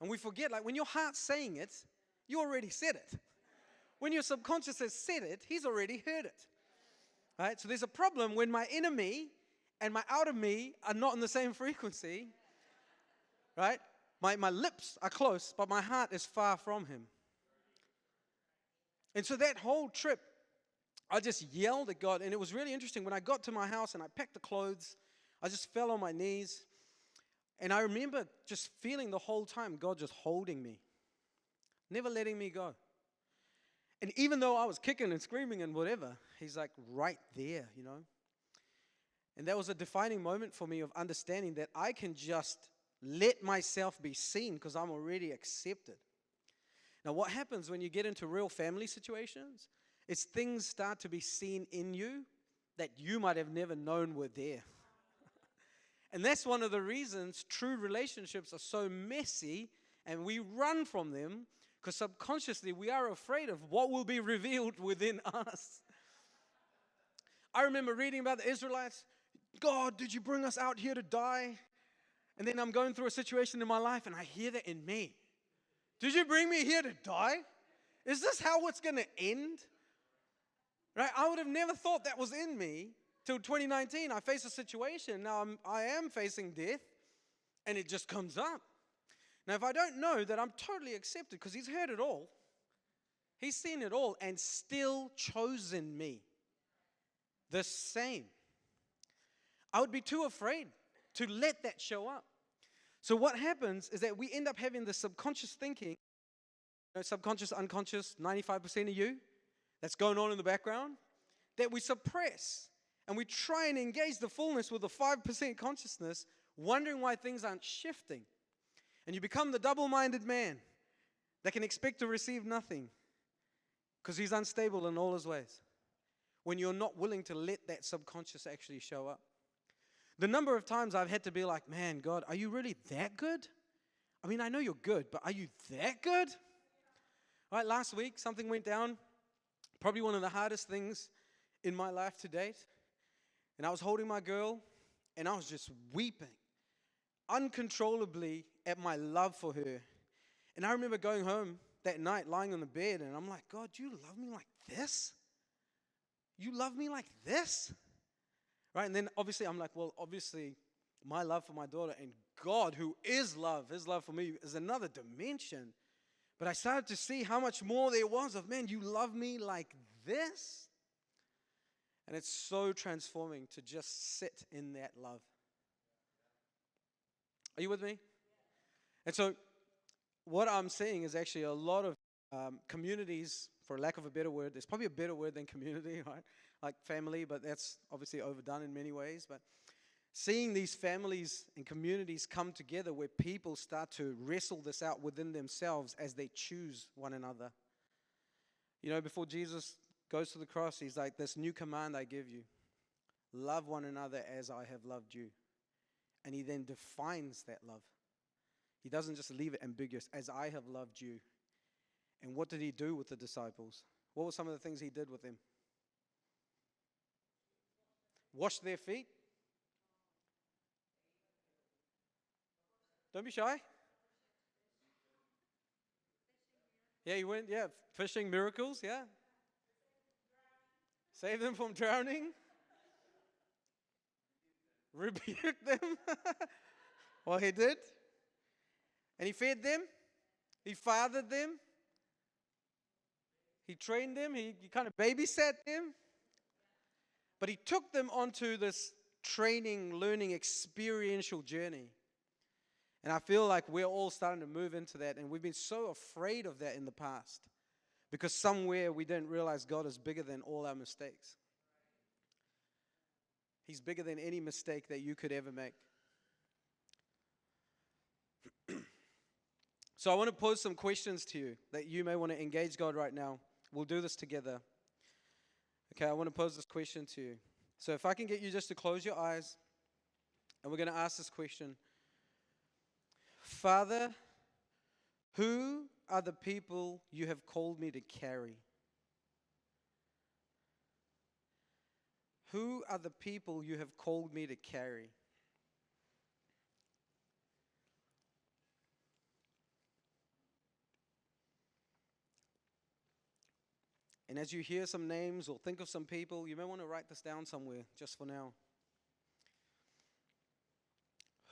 And we forget, like, when your heart's saying it, you already said it. When your subconscious has said it, he's already heard it. Right? So there's a problem when my inner me and my outer me are not on the same frequency. Right? My lips are close, but my heart is far from him. And so that whole trip, I just yelled at God. And it was really interesting. When I got to my house and I packed the clothes, I just fell on my knees. And I remember just feeling the whole time God just holding me, never letting me go. And even though I was kicking and screaming and whatever, he's like right there, you know. And that was a defining moment for me of understanding that I can just let myself be seen because I'm already accepted. Now, what happens when you get into real family situations is things start to be seen in you that you might have never known were there. And that's one of the reasons true relationships are so messy and we run from them because subconsciously we are afraid of what will be revealed within us. I remember reading about the Israelites. God, did you bring us out here to die? And then I'm going through a situation in my life and I hear that in me. Did you bring me here to die? Is this how it's going to end? Right? I would have never thought that was in me till 2019. I face a situation. Now I am facing death and it just comes up. Now, if I don't know that I'm totally accepted because he's heard it all, he's seen it all and still chosen me the same, I would be too afraid to let that show up. So what happens is that we end up having the subconscious thinking, subconscious, unconscious, 95% of you, that's going on in the background, that we suppress. And we try and engage the fullness with the 5% consciousness, wondering why things aren't shifting. And you become the double-minded man that can expect to receive nothing because he's unstable in all his ways when you're not willing to let that subconscious actually show up. The number of times I've had to be like, man, God, are you really that good? I mean, I know you're good, but are you that good? Right, last week, something went down, probably one of the hardest things in my life to date. And I was holding my girl, and I was just weeping uncontrollably at my love for her. And I remember going home that night, lying on the bed, and I'm like, God, you love me like this? You love me like this? Right, and then obviously I'm like, well, obviously my love for my daughter and God, who is love, his love for me is another dimension. But I started to see how much more there was of, man, you love me like this? And it's so transforming to just sit in that love. Are you with me? And so what I'm seeing is actually a lot of communities, for lack of a better word, there's probably a better word than community, right? Like family, but that's obviously overdone in many ways. But seeing these families and communities come together where people start to wrestle this out within themselves as they choose one another. You know, before Jesus goes to the cross, he's like, this new command I give you, love one another as I have loved you. And he then defines that love. He doesn't just leave it ambiguous, as I have loved you. And what did he do with the disciples? What were some of the things he did with them? Wash their feet? Don't be shy. Yeah, he went, fishing miracles, yeah. Save them from drowning. Rebuke them. Well, he did. And he fed them. He fathered them. He trained them. He kind of babysat them. But he took them onto this training, learning, experiential journey. And I feel like we're all starting to move into that. And we've been so afraid of that in the past. Because somewhere we didn't realize God is bigger than all our mistakes. He's bigger than any mistake that you could ever make. So I want to pose some questions to you that you may want to engage God right now. We'll do this together. Okay, I want to pose this question to you. So if I can get you just to close your eyes, and we're going to ask this question. Father, who are the people you have called me to carry? Who are the people you have called me to carry? And as you hear some names or think of some people, you may want to write this down somewhere just for now.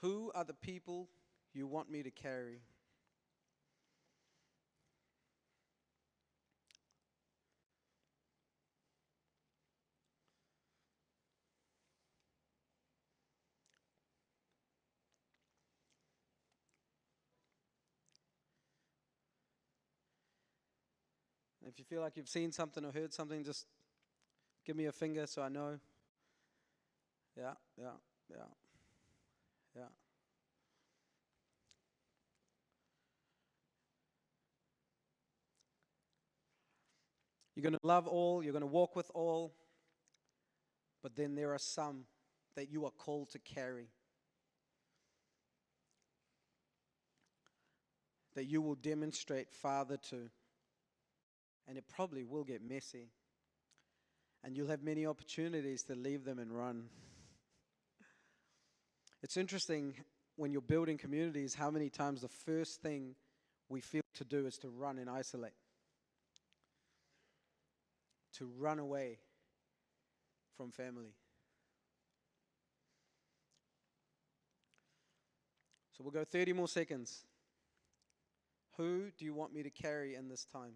Who are the people you want me to carry? If you feel like you've seen something or heard something, just give me a finger so I know. Yeah. You're going to love all, you're going to walk with all, but then there are some that you are called to carry, that you will demonstrate Father to. And it probably will get messy. And you'll have many opportunities to leave them and run. It's interesting when you're building communities how many times the first thing we feel to do is to run and isolate. To run away from family. So we'll go 30 more seconds. Who do you want me to carry in this time?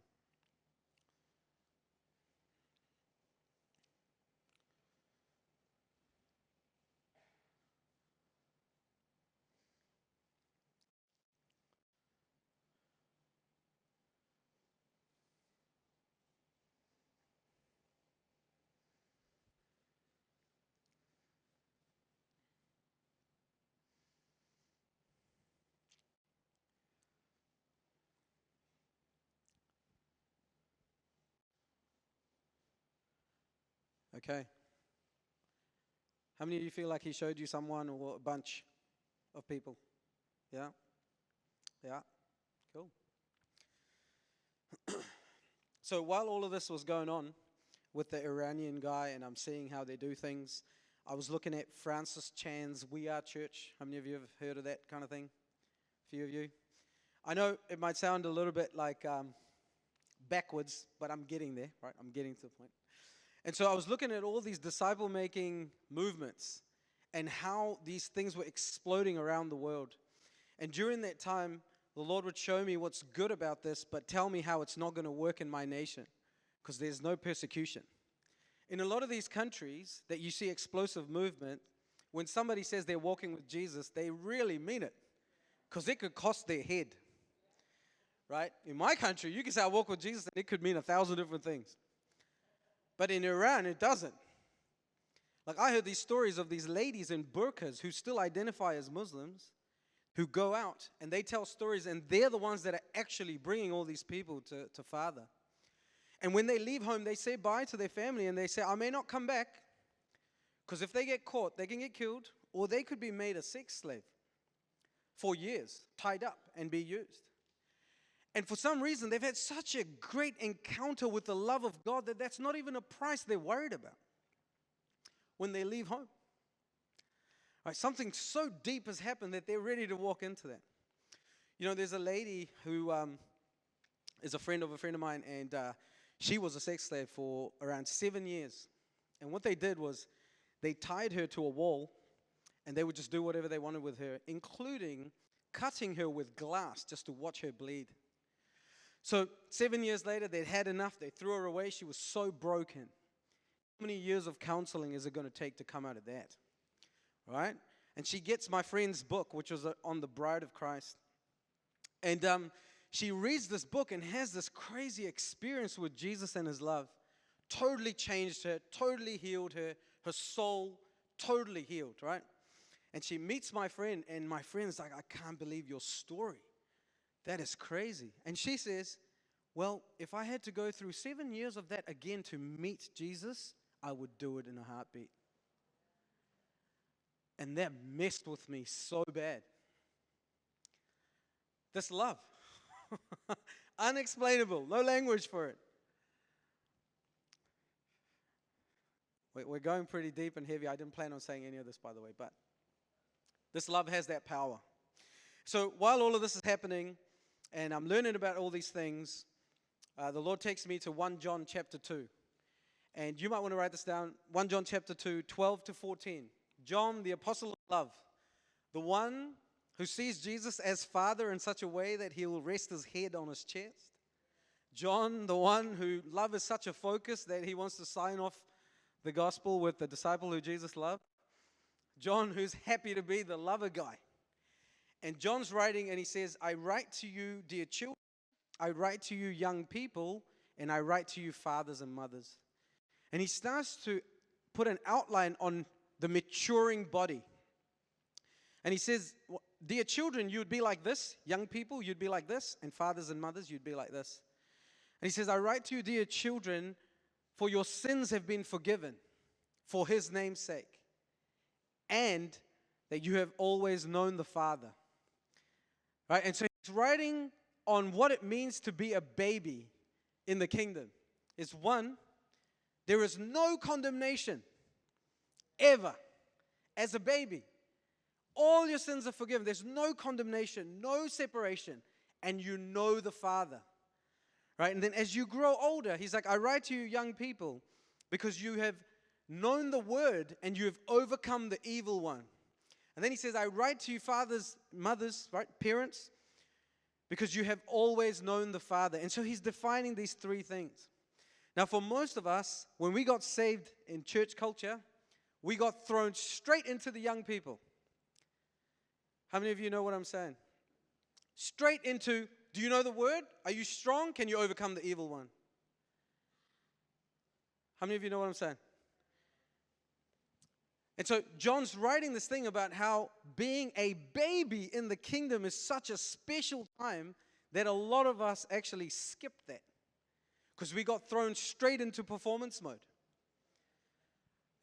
Okay. How many of you feel like he showed you someone or a bunch of people? Yeah? Yeah? Cool. So while all of this was going on with the Iranian guy and I'm seeing how they do things, I was looking at Francis Chan's We Are Church. How many of you have heard of that kind of thing? A few of you? I know it might sound a little bit like backwards, but I'm getting there, right? I'm getting to the point. And so I was looking at all these disciple-making movements and how these things were exploding around the world. And during that time, the Lord would show me what's good about this, but tell me how it's not going to work in my nation because there's no persecution. In a lot of these countries that you see explosive movement, when somebody says they're walking with Jesus, they really mean it because it could cost their head, right? In my country, you can say I walk with Jesus and it could mean 1,000 different things. But in Iran, it doesn't. Like I heard these stories of these ladies in burqas who still identify as Muslims, who go out and they tell stories and they're the ones that are actually bringing all these people to Father. And when they leave home, they say bye to their family and they say, I may not come back because if they get caught, they can get killed or they could be made a sex slave. for years, tied up and be used. And for some reason, they've had such a great encounter with the love of God that that's not even a price they're worried about when they leave home. Right, something so deep has happened that they're ready to walk into that. You know, there's a lady who is a friend of mine, and she was a sex slave for around 7 years. And what they did was they tied her to a wall, and they would just do whatever they wanted with her, including cutting her with glass just to watch her bleed. So 7 years later, they'd had enough. They threw her away. She was so broken. How many years of counseling is it going to take to come out of that? Right? And she gets my friend's book, which was on the bride of Christ. And she reads this book and has this crazy experience with Jesus and his love. Totally changed her, totally healed her, her soul totally healed, right? And she meets my friend, and my friend's like, I can't believe your story. That is crazy. And she says, well, if I had to go through 7 years of that again to meet Jesus, I would do it in a heartbeat. And that messed with me so bad. This love. Unexplainable. No language for it. We're going pretty deep and heavy. I didn't plan on saying any of this, by the way, but this love has that power. So while all of this is happening, and I'm learning about all these things, the Lord takes me to 1 John chapter 2. And you might want to write this down. 1 John chapter 2, 12 to 14. John, the apostle of love, the one who sees Jesus as Father in such a way that he will rest his head on his chest. John, the one who love is such a focus that he wants to sign off the gospel with the disciple who Jesus loved. John, who's happy to be the lover guy. And John's writing and he says, I write to you, dear children, I write to you, young people, and I write to you, fathers and mothers. And he starts to put an outline on the maturing body. And he says, dear children, you'd be like this. Young people, you'd be like this. And fathers and mothers, you'd be like this. And he says, I write to you, dear children, for your sins have been forgiven for his name's sake, and that you have always known the Father. Right? And so he's writing on what it means to be a baby in the kingdom. Is one, there is no condemnation ever as a baby. All your sins are forgiven. There's no condemnation, no separation, and you know the Father. Right? And then as you grow older, he's like, I write to you, young people, because you have known the word and you have overcome the evil one. And then he says, I write to you, fathers, mothers, right, parents, because you have always known the Father. And so he's defining these three things. Now, for most of us, when we got saved in church culture, we got thrown straight into the young people. How many of you know what I'm saying? Straight into, do you know the word? Are you strong? Can you overcome the evil one? How many of you know what I'm saying? And so John's writing this thing about how being a baby in the kingdom is such a special time that a lot of us actually skipped that because we got thrown straight into performance mode.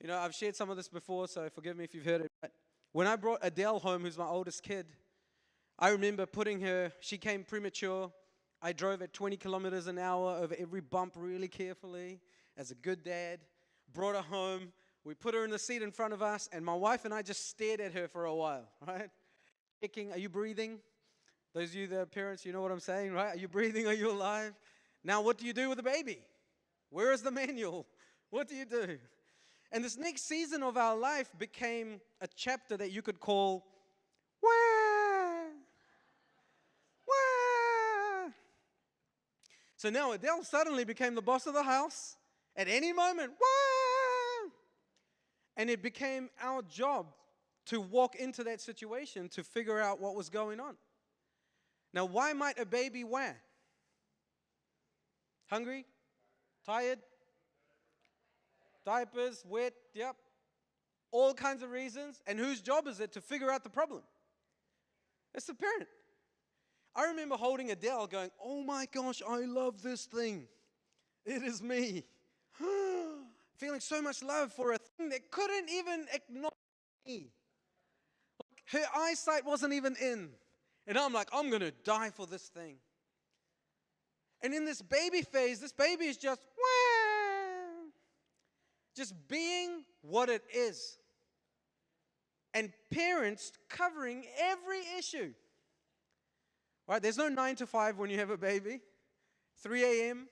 You know, I've shared some of this before, so forgive me if you've heard it. But when I brought Adele home, who's my oldest kid, I remember putting her, she came premature. I drove at 20 kilometers an hour over every bump really carefully as a good dad, brought her home. We put her in the seat in front of us, and my wife and I just stared at her for a while, right? Checking, are you breathing? Those of you that are parents, you know what I'm saying, right? Are you breathing? Are you alive? Now, what do you do with the baby? Where is the manual? What do you do? And this next season of our life became a chapter that you could call, wah, wah. So now Adele suddenly became the boss of the house at any moment, wah. And it became our job to walk into that situation to figure out what was going on. Now, why might a baby wah? Hungry? Tired? Diapers? Wet? Yep. All kinds of reasons. And whose job is it to figure out the problem? It's the parent. I remember holding Adele going, oh my gosh, I love this thing. It is me. Feeling so much love for a thing that couldn't even acknowledge me. Like, her eyesight wasn't even in. And I'm like, I'm going to die for this thing. And in this baby phase, this baby is just, wah, just being what it is. And parents covering every issue. Right? There's no 9 to 5 when you have a baby. 3 a.m.,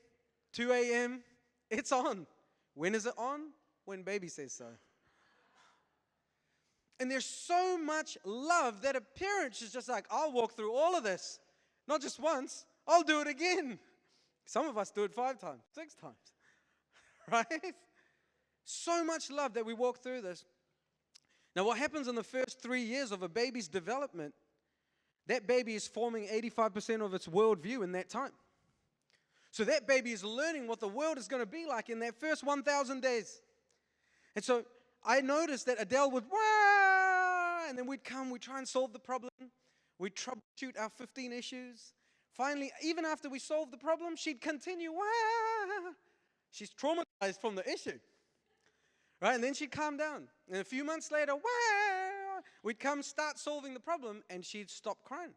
2 a.m., it's on. When is it on? When baby says so. And there's so much love that a parent is just like, I'll walk through all of this. Not just once, I'll do it again. Some of us do it 5 times, 6 times. Right? So much love that we walk through this. Now, what happens in the first 3 years of a baby's development, that baby is forming 85% of its worldview in that time. So that baby is learning what the world is going to be like in that first 1,000 days. And so I noticed that Adele would, wah, and then we'd come, we'd try and solve the problem. We'd troubleshoot our 15 issues. Finally, even after we solved the problem, she'd continue, wah. She's traumatized from the issue. Right? And then she'd calm down. And a few months later, wah, we'd come start solving the problem, and she'd stop crying.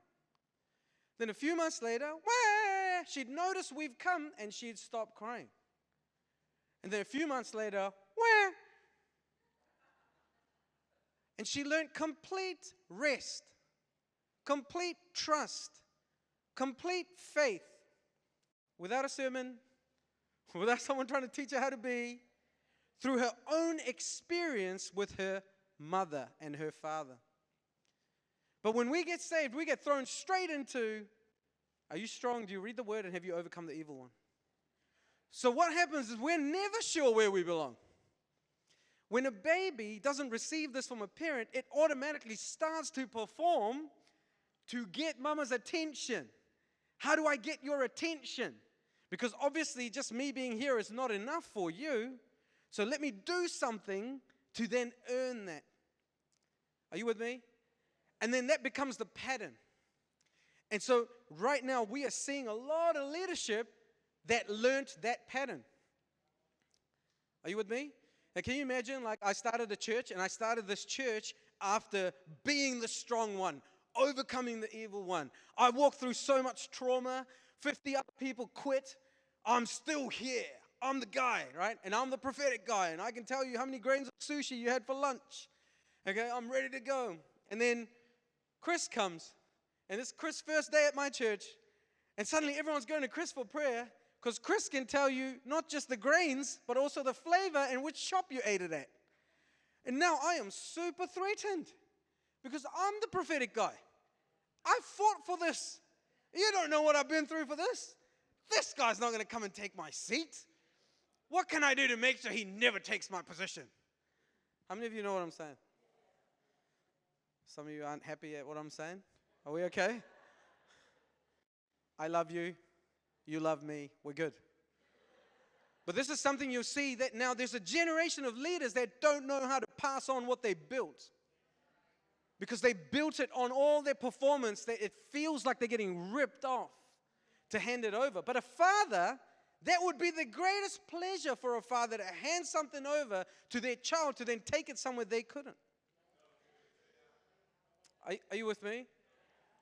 Then a few months later, wah, she'd notice we've come, and she'd stop crying. And then a few months later, wah, and she learned complete rest, complete trust, complete faith, without a sermon, without someone trying to teach her how to be, through her own experience with her mother and her father. But when we get saved, we get thrown straight into, are you strong? Do you read the word? And have you overcome the evil one? So what happens is we're never sure where we belong. When a baby doesn't receive this from a parent, it automatically starts to perform to get mama's attention. How do I get your attention? Because obviously just me being here is not enough for you. So let me do something to then earn that. Are you with me? And then that becomes the pattern. And so right now we are seeing a lot of leadership that learnt that pattern. Are you with me? Now, can you imagine, like, I started a church, and I started this church after being the strong one, overcoming the evil one. I walked through so much trauma. 50 other people quit. I'm still here. I'm the guy, right? And I'm the prophetic guy, and I can tell you how many grains of sushi you had for lunch. Okay, I'm ready to go. And then Chris comes, and it's Chris' first day at my church, and suddenly everyone's going to Chris for prayer, because Chris can tell you not just the grains, but also the flavor and which shop you ate it at. And now I am super threatened because I'm the prophetic guy. I fought for this. You don't know what I've been through for this. This guy's not going to come and take my seat. What can I do to make sure he never takes my position? How many of you know what I'm saying? Some of you aren't happy at what I'm saying. Are we okay? I love you. You love me, we're good. But this is something you'll see that now there's a generation of leaders that don't know how to pass on what they built. Because they built it on all their performance that it feels like they're getting ripped off to hand it over. But a father, that would be the greatest pleasure for a father to hand something over to their child to then take it somewhere they couldn't. Are you with me?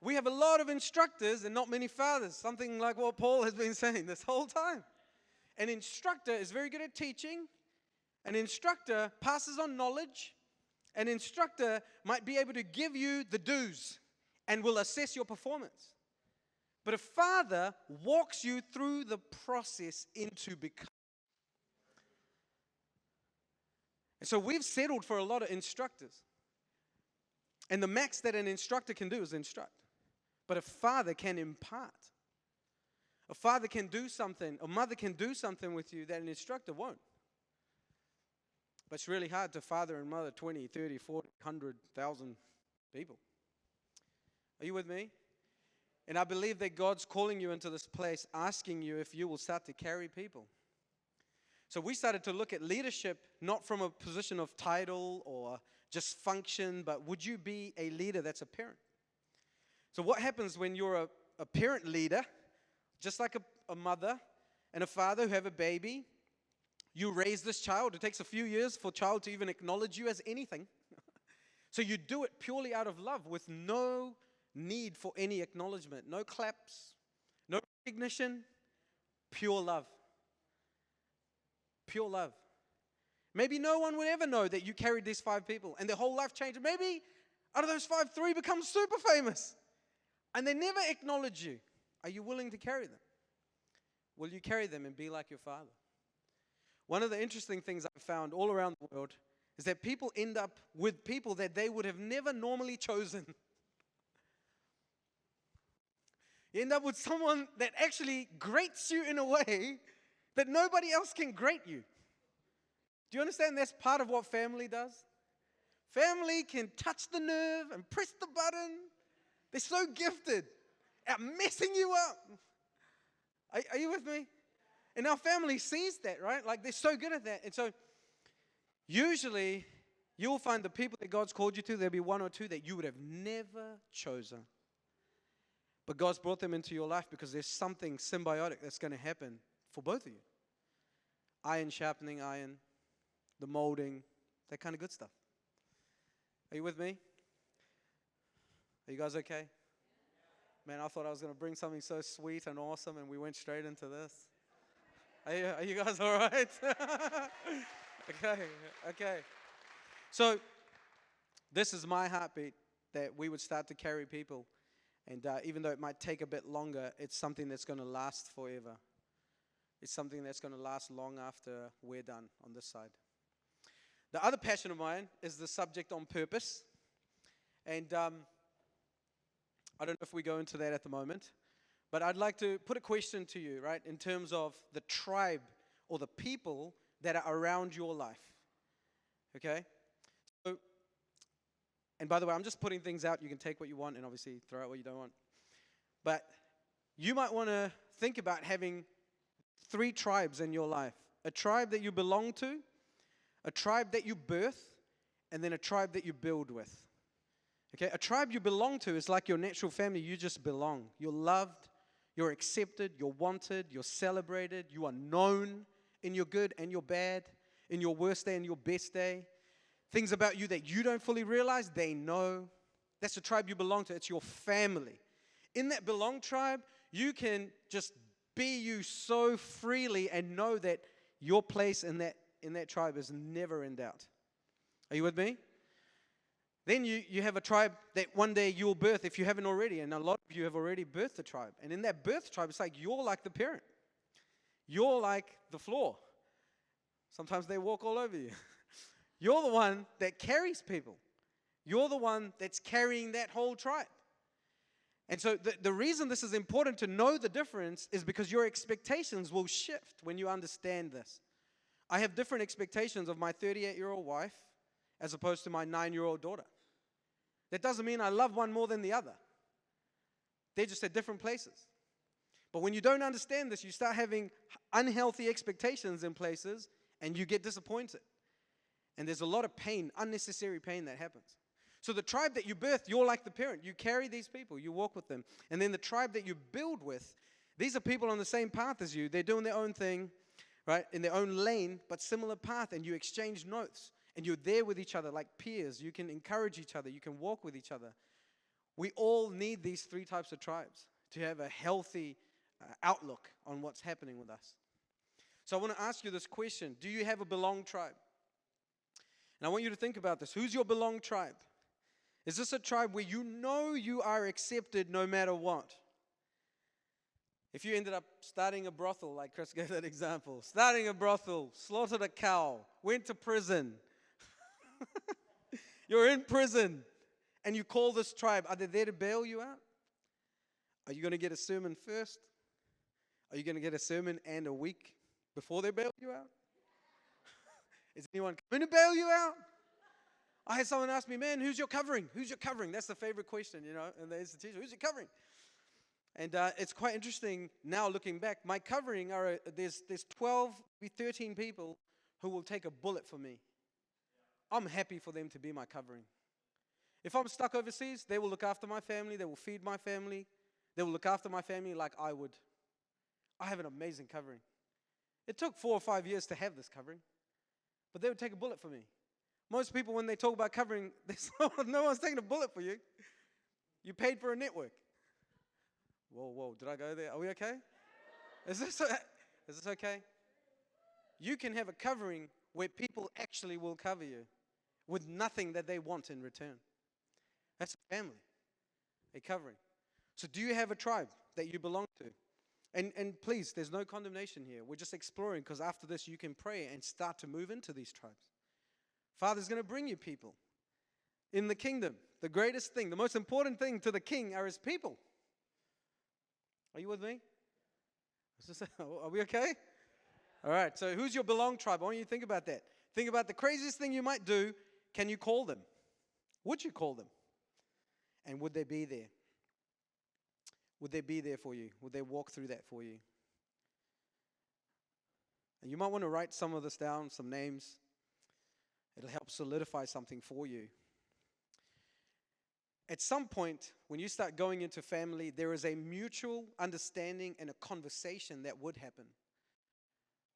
We have a lot of instructors and not many fathers, something like what Paul has been saying this whole time. An instructor is very good at teaching. An instructor passes on knowledge. An instructor might be able to give you the do's and will assess your performance. But a father walks you through the process into becoming. And so we've settled for a lot of instructors. And the max that an instructor can do is instruct. But a father can impart. A father can do something, a mother can do something with you that an instructor won't. But it's really hard to father and mother 20, 30, 40, 100,000 people. Are you with me? And I believe that God's calling you into this place, asking you if you will start to carry people. So we started to look at leadership not from a position of title or just function, but would you be a leader that's a parent? So what happens when you're a parent leader, just like a mother and a father who have a baby? You raise this child. It takes a few years for a child to even acknowledge you as anything. So you do it purely out of love with no need for any acknowledgement, no claps, no recognition, pure love. Pure love. Maybe no one would ever know that you carried these 5 people and their whole life changed. Maybe out of those 5, 3 become super famous and they never acknowledge you. Are you willing to carry them? Will you carry them and be like your Father? One of the interesting things I've found all around the world is that people end up with people that they would have never normally chosen. You end up with someone that actually grates you in a way that nobody else can grate you. Do you understand that's part of what family does? Family can touch the nerve and press the button. They're so gifted at messing you up. Are you with me? And our family sees that, right? Like they're so good at that. And so usually you'll find the people that God's called you to, there'll be 1 or 2 that you would have never chosen. But God's brought them into your life because there's something symbiotic that's going to happen for both of you. Iron sharpening iron, the molding, that kind of good stuff. Are you with me? Are you guys okay? Man, I thought I was going to bring something so sweet and awesome, and we went straight into this. Are you guys all right? Okay. So this is my heartbeat, that we would start to carry people. And even though it might take a bit longer, it's something that's going to last forever. It's something that's going to last long after we're done on this side. The other passion of mine is the subject on purpose. And I don't know if we go into that at the moment, but I'd like to put a question to you, right, in terms of the tribe or the people that are around your life. Okay? So, and by the way, I'm just putting things out. You can take what you want and obviously throw out what you don't want. But you might want to think about having 3 tribes in your life. A tribe that you belong to, a tribe that you birth, and then a tribe that you build with. Okay? A tribe you belong to is like your natural family. You just belong. You're loved, you're accepted, you're wanted, you're celebrated, you are known in your good and your bad, in your worst day and your best day. Things about you that you don't fully realize, they know. That's the tribe you belong to. It's your family. In that belong tribe, you can just be you so freely and know that your place in that tribe is never in doubt. Are you with me? Then you have a tribe that one day you'll birth if you haven't already. And a lot of you have already birthed a tribe. And in that birth tribe, it's like you're like the parent. You're like the floor. Sometimes they walk all over you. You're the one that carries people. You're the one that's carrying that whole tribe. And so the reason this is important to know the difference is because your expectations will shift when you understand this. I have different expectations of my 38-year-old wife as opposed to my 9-year-old daughter. That doesn't mean I love one more than the other. They're just at different places. But when you don't understand this, you start having unhealthy expectations in places and you get disappointed. And there's a lot of pain, unnecessary pain that happens. So the tribe that you birth, you're like the parent. You carry these people. You walk with them. And then the tribe that you build with, these are people on the same path as you. They're doing their own thing, right, in their own lane, but similar path. And you exchange notes. And you're there with each other like peers. You can encourage each other. You can walk with each other. We all need these 3 types of tribes to have a healthy outlook on what's happening with us. So I want to ask you this question. Do you have a belong tribe? And I want you to think about this. Who's your belong tribe? Is this a tribe where you know you are accepted no matter what? If you ended up starting a brothel, like Chris gave that example, starting a brothel, slaughtered a cow, went to prison. You're in prison, and you call this tribe. Are they there to bail you out? Are you going to get a sermon first? Are you going to get a sermon and a week before they bail you out? Is anyone coming to bail you out? I had someone ask me, man, who's your covering? Who's your covering? That's the favorite question, in the institution. Who's your covering? And it's quite interesting now looking back. My covering there's 12, maybe 13 people who will take a bullet for me. I'm happy for them to be my covering. If I'm stuck overseas, they will look after my family. They will feed my family. They will look after my family like I would. I have an amazing covering. It took 4 or 5 years to have this covering, but they would take a bullet for me. Most people, when they talk about covering, no one's taking a bullet for you. You paid for a network. Whoa, did I go there? Are we okay? Is this okay? You can have a covering where people actually will cover you with nothing that they want in return. That's a family, a covering. So do you have a tribe that you belong to? And please, there's no condemnation here. We're just exploring, because after this you can pray and start to move into these tribes. Father's going to bring you people in the kingdom. The greatest thing, the most important thing to the king are his people. Are you with me? Are we okay? All right, so who's your belong tribe? I want you to think about that. Think about the craziest thing you might do. Can you call them? Would you call them? And would they be there? Would they be there for you? Would they walk through that for you? And you might want to write some of this down, some names. It'll help solidify something for you. At some point, when you start going into family, there is a mutual understanding and a conversation that would happen.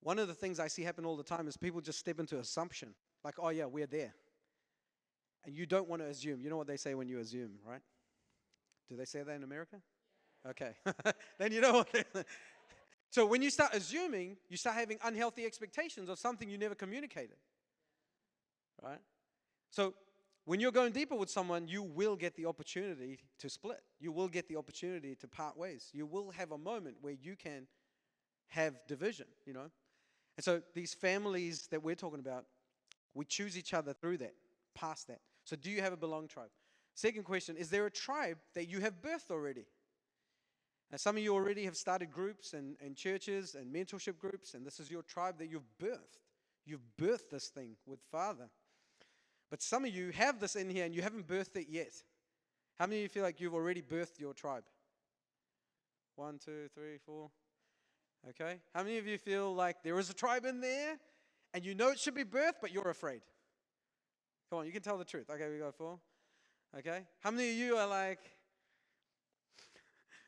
One of the things I see happen all the time is people just step into assumption. Like, oh yeah, we're there. And you don't want to assume. You know what they say when you assume, right? Do they say that in America? Okay. Then you know what. So when you start assuming, you start having unhealthy expectations of something you never communicated. Right? So when you're going deeper with someone, you will get the opportunity to split. You will get the opportunity to part ways. You will have a moment where you can have division, you know. And so these families that we're talking about, we choose each other through that, past that. So do you have a belong tribe? Second question, is there a tribe that you have birthed already? Now, some of you already have started groups and churches and mentorship groups, and this is your tribe that you've birthed. You've birthed this thing with Father. But some of you have this in here and you haven't birthed it yet. How many of you feel like you've already birthed your tribe? 1, 2, 3, 4. Okay. How many of you feel like there is a tribe in there and you know it should be birthed, but you're afraid? Come on, you can tell the truth. Okay, we got 4. Okay. How many of you are like,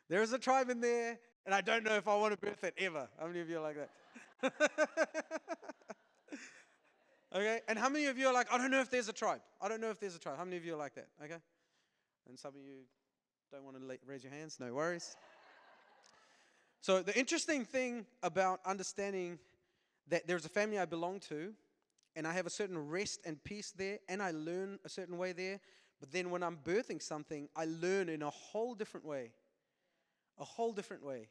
there is a tribe in there and I don't know if I want to birth it ever? How many of you are like that? Okay, and how many of you are like, I don't know if there's a tribe. I don't know if there's a tribe. How many of you are like that? Okay. And some of you don't want to raise your hands. No worries. So the interesting thing about understanding that there's a family I belong to, and I have a certain rest and peace there, and I learn a certain way there, but then when I'm birthing something, I learn in a whole different way. A whole different way.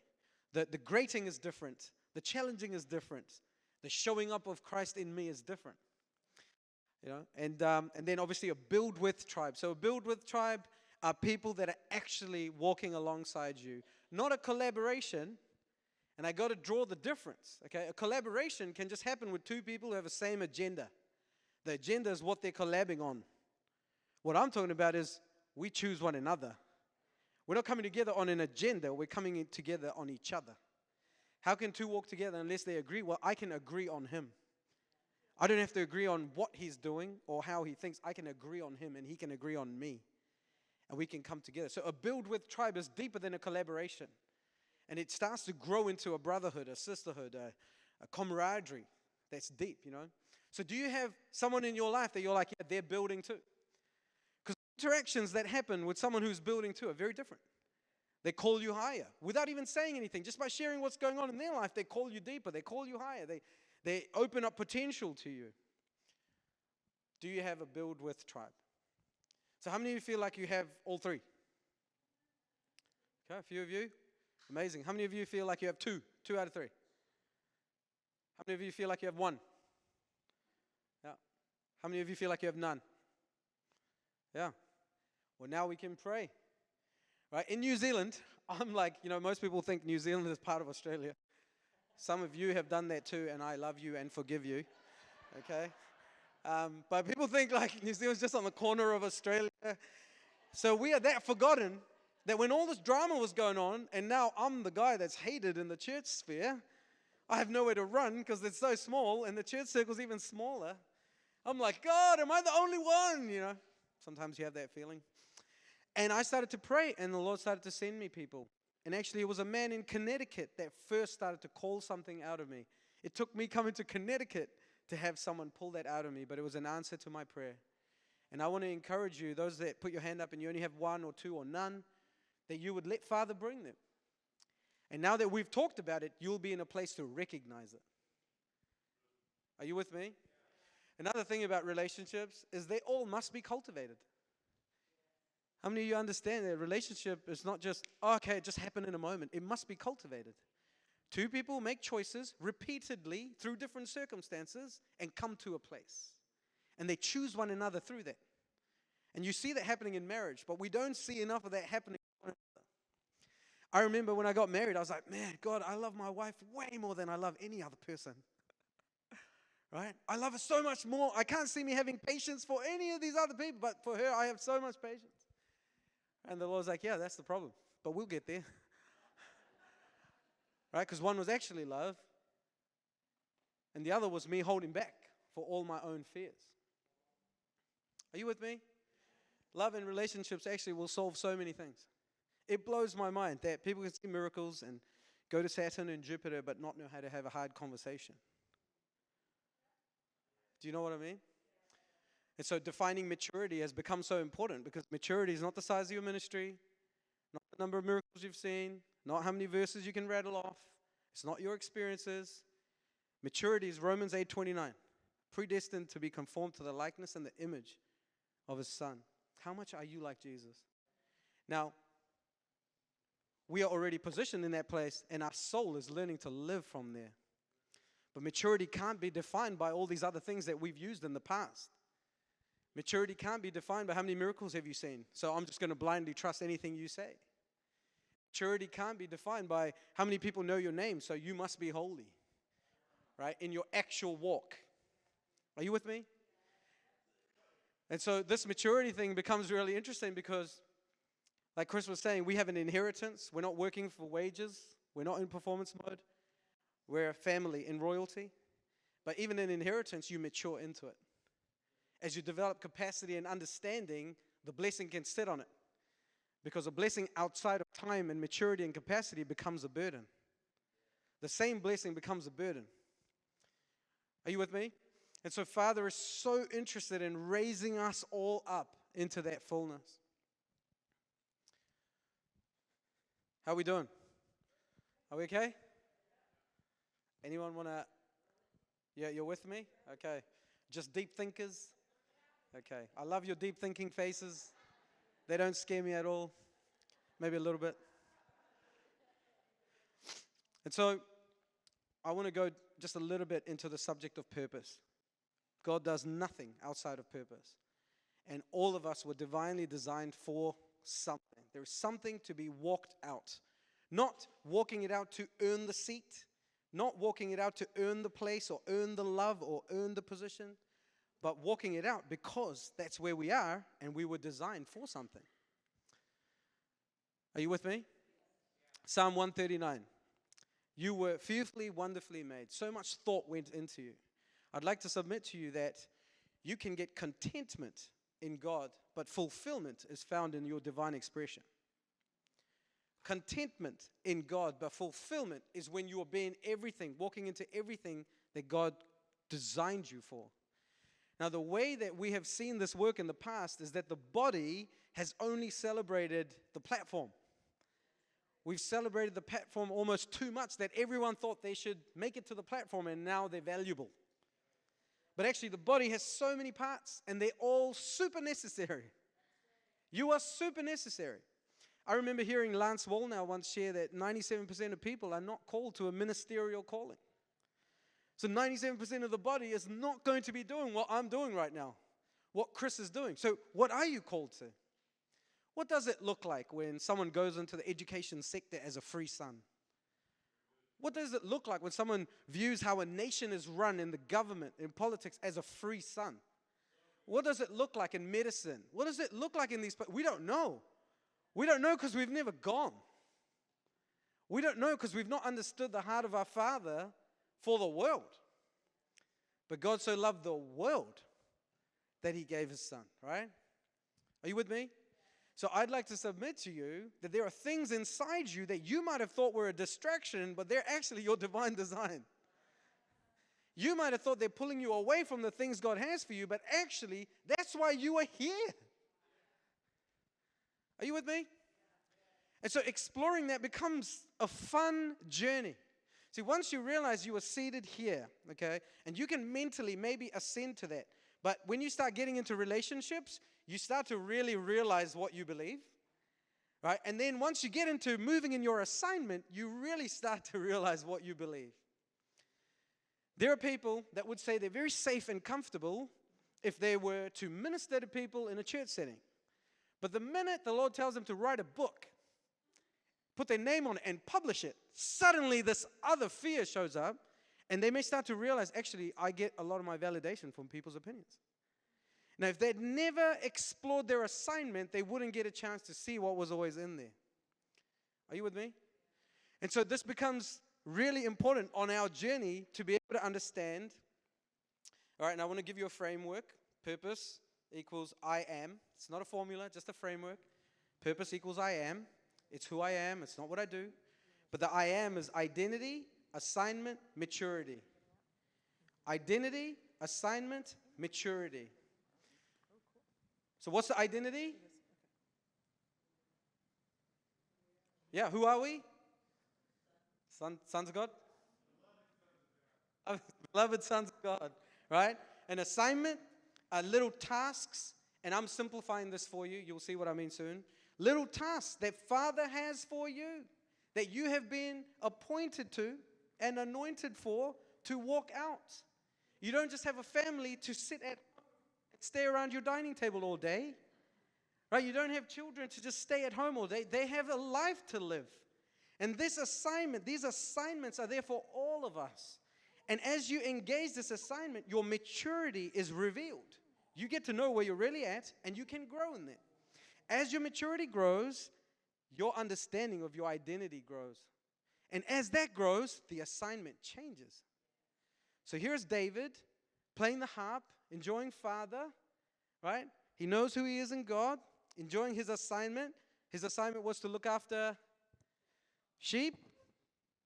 The grating is different. The challenging is different. The showing up of Christ in me is different. You know, and then obviously a build with tribe. So a build with tribe are people that are actually walking alongside you, not a collaboration. And I got to draw the difference. Okay, a collaboration can just happen with two people who have the same agenda. The agenda is what they're collabing on. What I'm talking about is we choose one another. We're not coming together on an agenda. We're coming together on each other. How can two walk together unless they agree? Well, I can agree on him. I don't have to agree on what he's doing or how he thinks. I can agree on him and he can agree on me. And we can come together. So a build with tribe is deeper than a collaboration. And it starts to grow into a brotherhood, a sisterhood, a camaraderie that's deep, you know. So do you have someone in your life that you're like, yeah, they're building too? Because interactions that happen with someone who's building too are very different. They call you higher without even saying anything. Just by sharing what's going on in their life, they call you deeper. They call you higher. They open up potential to you. Do you have a build with tribe? So how many of you feel like you have all three? Okay, a few of you. Amazing. How many of you feel like you have 2 out of 3? How many of you feel like you have 1? Yeah. How many of you feel like you have none? Yeah. Well, now we can pray. Right? In New Zealand, I'm like, you know, most people think New Zealand is part of Australia. Some of you have done that too, and I love you and forgive you. Okay? But people think like New Zealand's just on the corner of Australia. So we are that forgotten that when all this drama was going on, and now I'm the guy that's hated in the church sphere, I have nowhere to run because it's so small, and the church circle's even smaller. I'm like, God, am I the only one? You know, sometimes you have that feeling. And I started to pray, and the Lord started to send me people. And actually, it was a man in Connecticut that first started to call something out of me. It took me coming to Connecticut to have someone pull that out of me, but it was an answer to my prayer. And I want to encourage you, those that put your hand up and you only have one or two or none, that you would let Father bring them. And now that we've talked about it, you'll be in a place to recognize it. Are you with me? Another thing about relationships is they all must be cultivated. How many of you understand that a relationship is not just, oh, okay, it just happened in a moment. It must be cultivated. Two people make choices repeatedly through different circumstances and come to a place. And they choose one another through that. And you see that happening in marriage, but we don't see enough of that happening in one another. I remember when I got married, I was like, man, God, I love my wife way more than I love any other person. Right? I love her so much more. I can't see me having patience for any of these other people, but for her, I have so much patience. And the Lord's like, yeah, that's the problem. But we'll get there. Right? Because one was actually love, and the other was me holding back for all my own fears. Are you with me? Love and relationships actually will solve so many things. It blows my mind that people can see miracles and go to Saturn and Jupiter but not know how to have a hard conversation. Do you know what I mean? And so defining maturity has become so important because maturity is not the size of your ministry, not the number of miracles you've seen, not how many verses you can rattle off. It's not your experiences. Maturity is Romans 8:29, predestined to be conformed to the likeness and the image of His Son. How much are you like Jesus? Now, we are already positioned in that place, and our soul is learning to live from there. But maturity can't be defined by all these other things that we've used in the past. Maturity can't be defined by how many miracles have you seen. So I'm just going to blindly trust anything you say. Maturity can't be defined by how many people know your name, so you must be holy. Right? In your actual walk. Are you with me? And so this maturity thing becomes really interesting because, like Chris was saying, we have an inheritance. We're not working for wages. We're not in performance mode. We're a family in royalty. But even in inheritance, you mature into it. As you develop capacity and understanding, the blessing can sit on it. Because a blessing outside of time and maturity and capacity becomes a burden. The same blessing becomes a burden. Are you with me? And so Father is so interested in raising us all up into that fullness. How are we doing? Are we okay? Anyone want to? Yeah, you're with me? Okay. Just deep thinkers? Okay. I love your deep thinking faces. They don't scare me at all. Maybe a little bit. And so I want to go just a little bit into the subject of purpose. God does nothing outside of purpose. And all of us were divinely designed for something. There is something to be walked out. Not walking it out to earn the seat. Not walking it out to earn the place or earn the love or earn the position. But walking it out because that's where we are and we were designed for something. Are you with me? Psalm 139. You were fearfully, wonderfully made. So much thought went into you. I'd like to submit to you that you can get contentment in God, but fulfillment is found in your divine expression. Contentment in God, but fulfillment is when you are being everything, walking into everything that God designed you for. Now, the way that we have seen this work in the past is that the body has only celebrated the platform. We've celebrated the platform almost too much that everyone thought they should make it to the platform and now they're valuable. But actually the body has so many parts and they're all super necessary. You are super necessary. I remember hearing Lance Wallnau once share that 97% of people are not called to a ministerial calling. So 97% of the body is not going to be doing what I'm doing right now, what Chris is doing. So what are you called to? What does it look like when someone goes into the education sector as a free son? What does it look like when someone views how a nation is run in the government, in politics, as a free son? What does it look like in medicine? What does it look like in these? We don't know. We don't know because we've never gone. We don't know because we've not understood the heart of our Father for the world. But God so loved the world that He gave His Son, right? Are you with me? So I'd like to submit to you that there are things inside you that you might have thought were a distraction, but they're actually your divine design. You might have thought they're pulling you away from the things God has for you, but actually, that's why you are here. Are you with me? And so exploring that becomes a fun journey. See, once you realize you are seated here, okay, and you can mentally maybe ascend to that, but when you start getting into relationships, you start to really realize what you believe, right? And then once you get into moving in your assignment, you really start to realize what you believe. There are people that would say they're very safe and comfortable if they were to minister to people in a church setting. But the minute the Lord tells them to write a book, put their name on it and publish it, suddenly this other fear shows up, and they may start to realize, actually, I get a lot of my validation from people's opinions. Now, if they'd never explored their assignment, they wouldn't get a chance to see what was always in there. Are you with me? And so this becomes really important on our journey to be able to understand. All right, and I want to give you a framework. Purpose equals I am. It's not a formula, just a framework. Purpose equals I am. It's who I am. It's not what I do. But the I am is identity, assignment, maturity. Identity, assignment, maturity. So what's the identity? Yeah, who are we? Sons of God? Beloved sons of God, right? An assignment, little tasks, and I'm simplifying this for you. You'll see what I mean soon. Little tasks that Father has for you, that you have been appointed to and anointed for to walk out. You don't just have a family to sit at and stay around your dining table all day, right? You don't have children to just stay at home all day. They have a life to live. And these assignments are there for all of us. And as you engage this assignment, your maturity is revealed. You get to know where you're really at, and you can grow in that. As your maturity grows, your understanding of your identity grows. And as that grows, the assignment changes. So here's David playing the harp, enjoying Father, right? He knows who he is in God, enjoying his assignment. His assignment was to look after sheep.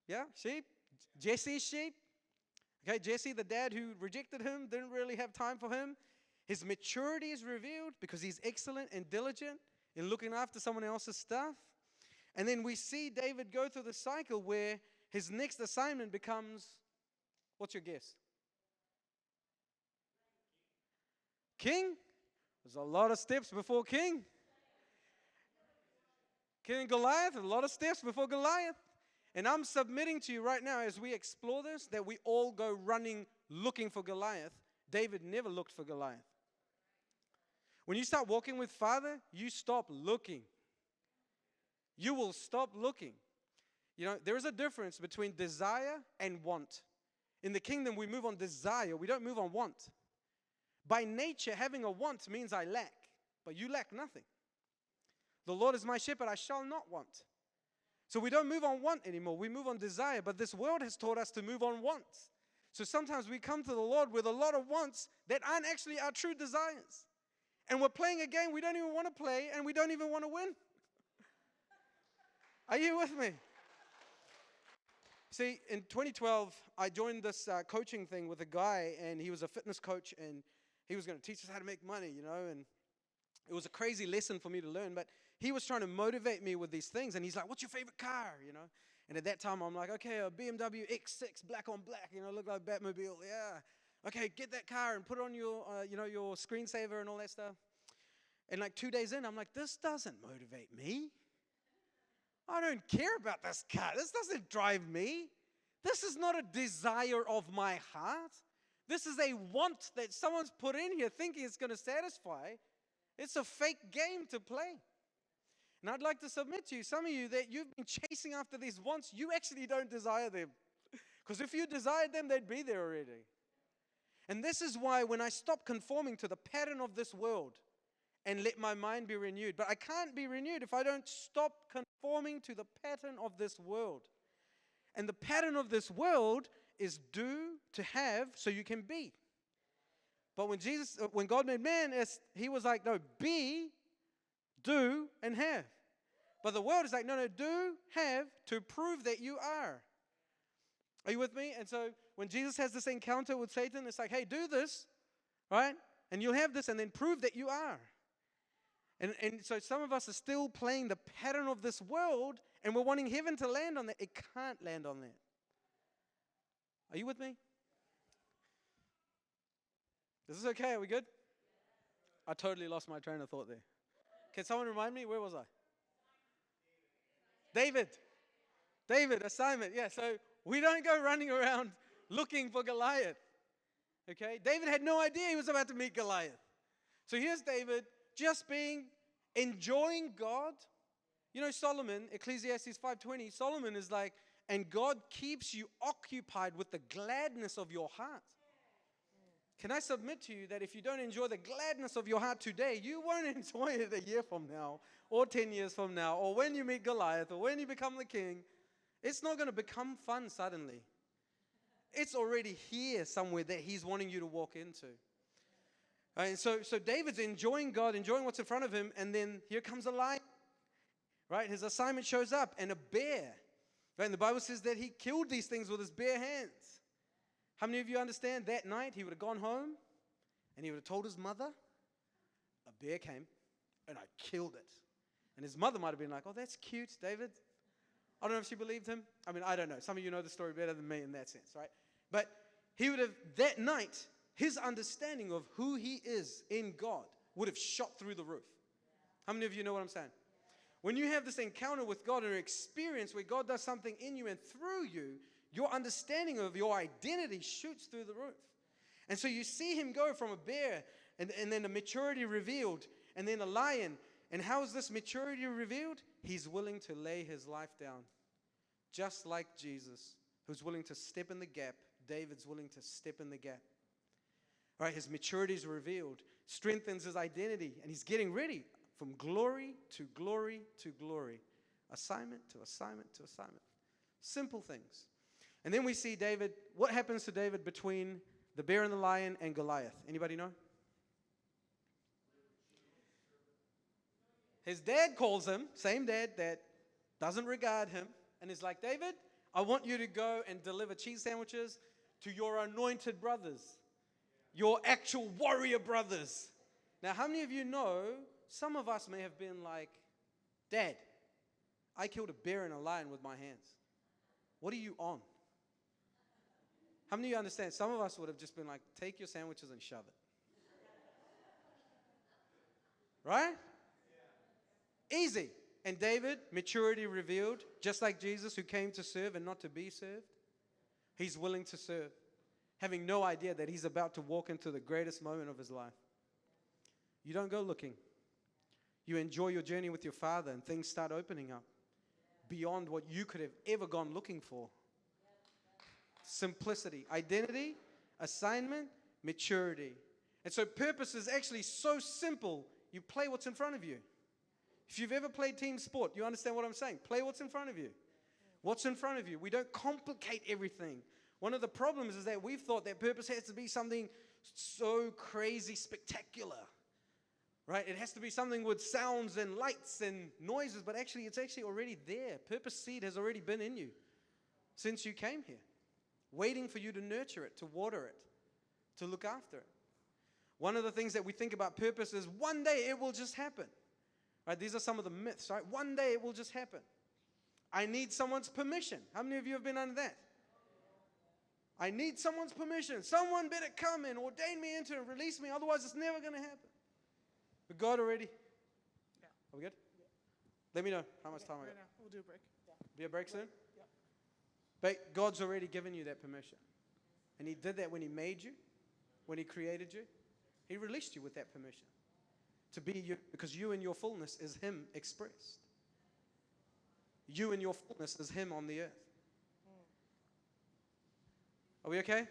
Yeah, sheep. Jesse's sheep. Okay, Jesse, the dad who rejected him, didn't really have time for him. His maturity is revealed because he's excellent and diligent in looking after someone else's stuff. And then we see David go through the cycle where his next assignment becomes, what's your guess? King? There's a lot of steps before king. King Goliath, a lot of steps before Goliath. And I'm submitting to you right now as we explore this that we all go running looking for Goliath. David never looked for Goliath. When you start walking with Father, you stop looking. You will stop looking. You know, there is a difference between desire and want. In the kingdom, we move on desire. We don't move on want. By nature, having a want means I lack, but you lack nothing. The Lord is my shepherd, I shall not want. So we don't move on want anymore. We move on desire, but this world has taught us to move on wants. So sometimes we come to the Lord with a lot of wants that aren't actually our true desires. And we're playing a game we don't even want to play, and we don't even want to win. Are you with me? See, in 2012, I joined this coaching thing with a guy, and he was a fitness coach, and he was going to teach us how to make money, you know, and it was a crazy lesson for me to learn, but he was trying to motivate me with these things, and he's like, what's your favorite car, you know? And at that time, I'm like, okay, a BMW X6, black on black, you know, look like Batmobile, yeah. Okay, get that car and put it on your, your screensaver and all that stuff. And like 2 days in, I'm like, this doesn't motivate me. I don't care about this car. This doesn't drive me. This is not a desire of my heart. This is a want that someone's put in here thinking it's going to satisfy. It's a fake game to play. And I'd like to submit to you, some of you, that you've been chasing after these wants, you actually don't desire them. Because if you desired them, they'd be there already. And this is why when I stop conforming to the pattern of this world and let my mind be renewed, but I can't be renewed if I don't stop conforming to the pattern of this world. And the pattern of this world is do to have so you can be. But when God made man, he was like, no, be, do, and have. But the world is like, no, do, have, to prove that you are. Are you with me? And so when Jesus has this encounter with Satan, it's like, hey, do this, right? And you'll have this, and then prove that you are. And so some of us are still playing the pattern of this world, and we're wanting heaven to land on that. It can't land on that. Are you with me? Is this okay? Are we good? I totally lost my train of thought there. Can someone remind me? Where was I? David, assignment. Yeah, so we don't go running around looking for Goliath. Okay? David had no idea he was about to meet Goliath. So here's David just enjoying God. You know, Solomon, Ecclesiastes 5:20, Solomon is like, and God keeps you occupied with the gladness of your heart. Can I submit to you that if you don't enjoy the gladness of your heart today, you won't enjoy it a year from now, or 10 years from now, or when you meet Goliath, or when you become the king. It's not going to become fun suddenly. It's already here somewhere that he's wanting you to walk into. And so David's enjoying God, enjoying what's in front of him, and then here comes a lion. Right? His assignment shows up, and a bear. Right? And the Bible says that he killed these things with his bare hands. How many of you understand that night he would have gone home and he would have told his mother, a bear came and I killed it. And his mother might have been like, oh, that's cute, David. I don't know if she believed him. I mean, I don't know. Some of you know the story better than me in that sense, right? But he would have, that night, his understanding of who he is in God would have shot through the roof. How many of you know what I'm saying? When you have this encounter with God and an experience where God does something in you and through you, your understanding of your identity shoots through the roof. And so you see him go from a bear and then a maturity revealed and then a lion. And how is this maturity revealed? He's willing to lay his life down. Just like Jesus, who's willing to step in the gap, David's willing to step in the gap. All right, his maturity is revealed, strengthens his identity, and he's getting ready from glory to glory to glory. Assignment to assignment to assignment. Simple things. And then we see David. What happens to David between the bear and the lion and Goliath? Anybody know? His dad calls him, same dad that doesn't regard him, and is like, David, I want you to go and deliver cheese sandwiches to your anointed brothers, your actual warrior brothers. Now, how many of you know, some of us may have been like, Dad, I killed a bear and a lion with my hands. What are you on? How many of you understand? Some of us would have just been like, take your sandwiches and shove it. Right? Easy. And David, maturity revealed, just like Jesus who came to serve and not to be served. He's willing to serve, having no idea that he's about to walk into the greatest moment of his life. You don't go looking. You enjoy your journey with your Father and things start opening up beyond what you could have ever gone looking for. Simplicity, identity, assignment, maturity. And so purpose is actually so simple. You play what's in front of you. If you've ever played team sport, you understand what I'm saying. Play what's in front of you. What's in front of you. We don't complicate everything. One of the problems is that we've thought that purpose has to be something so crazy spectacular. Right? It has to be something with sounds and lights and noises, but actually it's actually already there. Purpose seed has already been in you since you came here, waiting for you to nurture it, to water it, to look after it. One of the things that we think about purpose is one day it will just happen. Right? These are some of the myths, right? One day it will just happen. I need someone's permission. How many of you have been under that? I need someone's permission. Someone better come and ordain me into it, release me, otherwise it's never going to happen. But God already. Yeah. Are we good? Yeah. Let me know how much time I got. Right now. We'll do a break. Yeah. Be a break soon? Yeah. But God's already given you that permission. And he did that when he made you, when he created you. He released you with that permission to be you, because you in your fullness is him expressed. You in your fullness is him on the earth. Are we okay?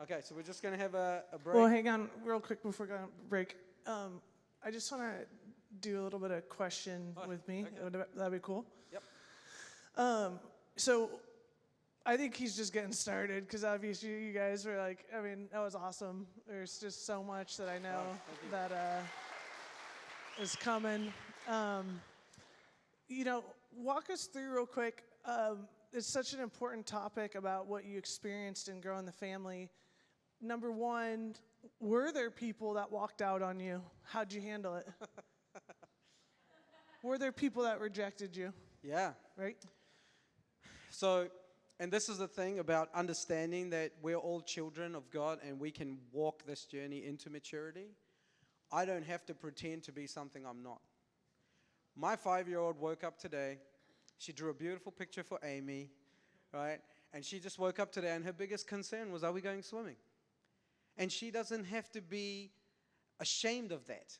Okay, so we're just going to have a break. Well, hang on real quick before going to break. I just want to do a little bit of question with me. Okay. That'd be cool. Yep. So I think he's just getting started because obviously you guys were like, I mean, that was awesome. There's just so much that I know that is coming. Walk us through real quick. it's such an important topic about what you experienced in growing the family. Number one, were there people that walked out on you? How'd you handle it? Were there people that rejected you? Yeah. Right? So, and this is the thing about understanding that we're all children of God and we can walk this journey into maturity. I don't have to pretend to be something I'm not. My 5-year-old woke up today. She drew a beautiful picture for Amy, right? And she just woke up today and her biggest concern was, are we going swimming? And she doesn't have to be ashamed of that.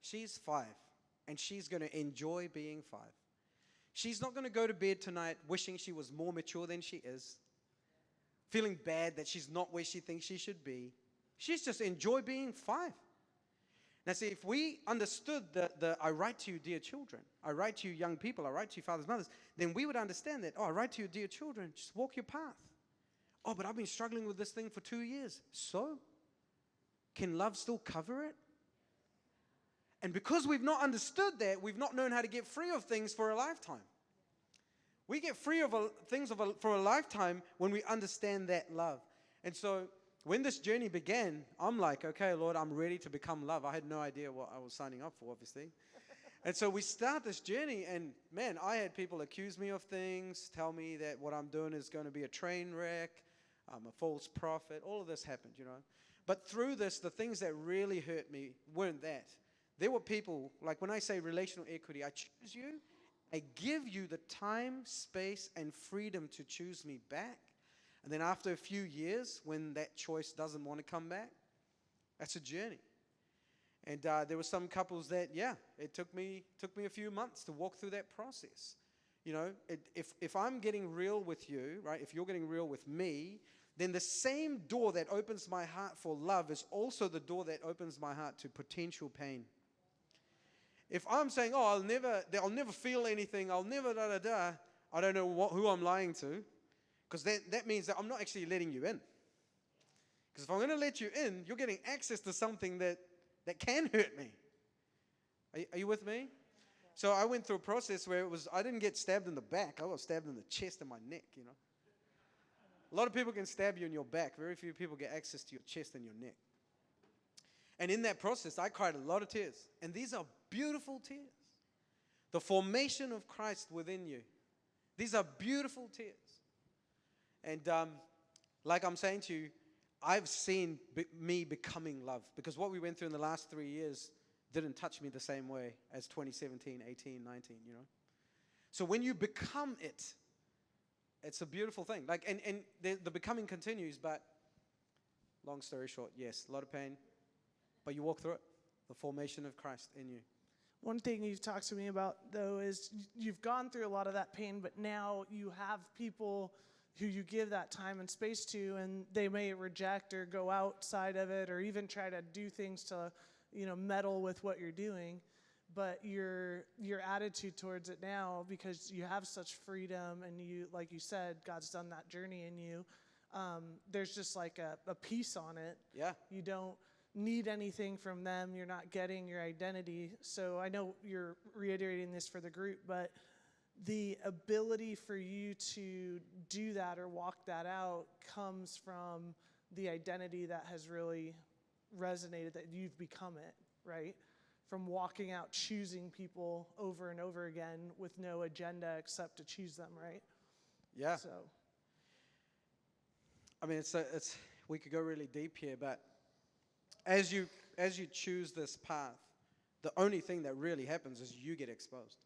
She's 5 and she's going to enjoy being 5. She's not going to go to bed tonight wishing she was more mature than she is, feeling bad that she's not where she thinks she should be. She's just enjoy being 5. Now see, if we understood I write to you, dear children, I write to you, young people, I write to you, fathers, mothers, then we would understand that, I write to you, dear children, just walk your path. But I've been struggling with this thing for 2 years. So, can love still cover it? And because we've not understood that, we've not known how to get free of things for a lifetime. We get free of things for a lifetime when we understand that love. And so, when this journey began, I'm like, okay, Lord, I'm ready to become love. I had no idea what I was signing up for, obviously. And so we start this journey, and man, I had people accuse me of things, tell me that what I'm doing is going to be a train wreck, I'm a false prophet. All of this happened, But through this, the things that really hurt me weren't that. There were people, like when I say relational equity, I choose you, I give you the time, space, and freedom to choose me back. And then after a few years, when that choice doesn't want to come back, that's a journey. And there were some couples that, it took me a few months to walk through that process. If I'm getting real with you, right, if you're getting real with me, then the same door that opens my heart for love is also the door that opens my heart to potential pain. If I'm saying, I'll never feel anything, I'll never da-da-da, I don't know who I'm lying to, because that means that I'm not actually letting you in. Because if I'm going to let you in, you're getting access to something that can hurt me. Are you with me? So I went through a process where I didn't get stabbed in the back, I was stabbed in the chest and my neck, A lot of people can stab you in your back. Very few people get access to your chest and your neck. And in that process, I cried a lot of tears. And these are beautiful tears. The formation of Christ within you. These are beautiful tears. And like I'm saying to you, I've seen me becoming love. Because what we went through in the last 3 years didn't touch me the same way as 2017, 18, 19, So when you become it, it's a beautiful thing. And the becoming continues, but long story short, yes, a lot of pain. But you walk through it, the formation of Christ in you. One thing you've talked to me about, though, is you've gone through a lot of that pain, but now you have people who you give that time and space to, and they may reject or go outside of it or even try to do things to, meddle with what you're doing. But your attitude towards it now, because you have such freedom and you, like you said, God's done that journey in you, there's just like a peace on it. Yeah. You don't need anything from them. You're not getting your identity. So I know you're reiterating this for the group, but the ability for you to do that or walk that out comes from the identity that has really resonated, that you've become it, right? From walking out, choosing people over and over again with no agenda except to choose them, right? Yeah. So, I mean, we could go really deep here, but as you choose this path, the only thing that really happens is you get exposed.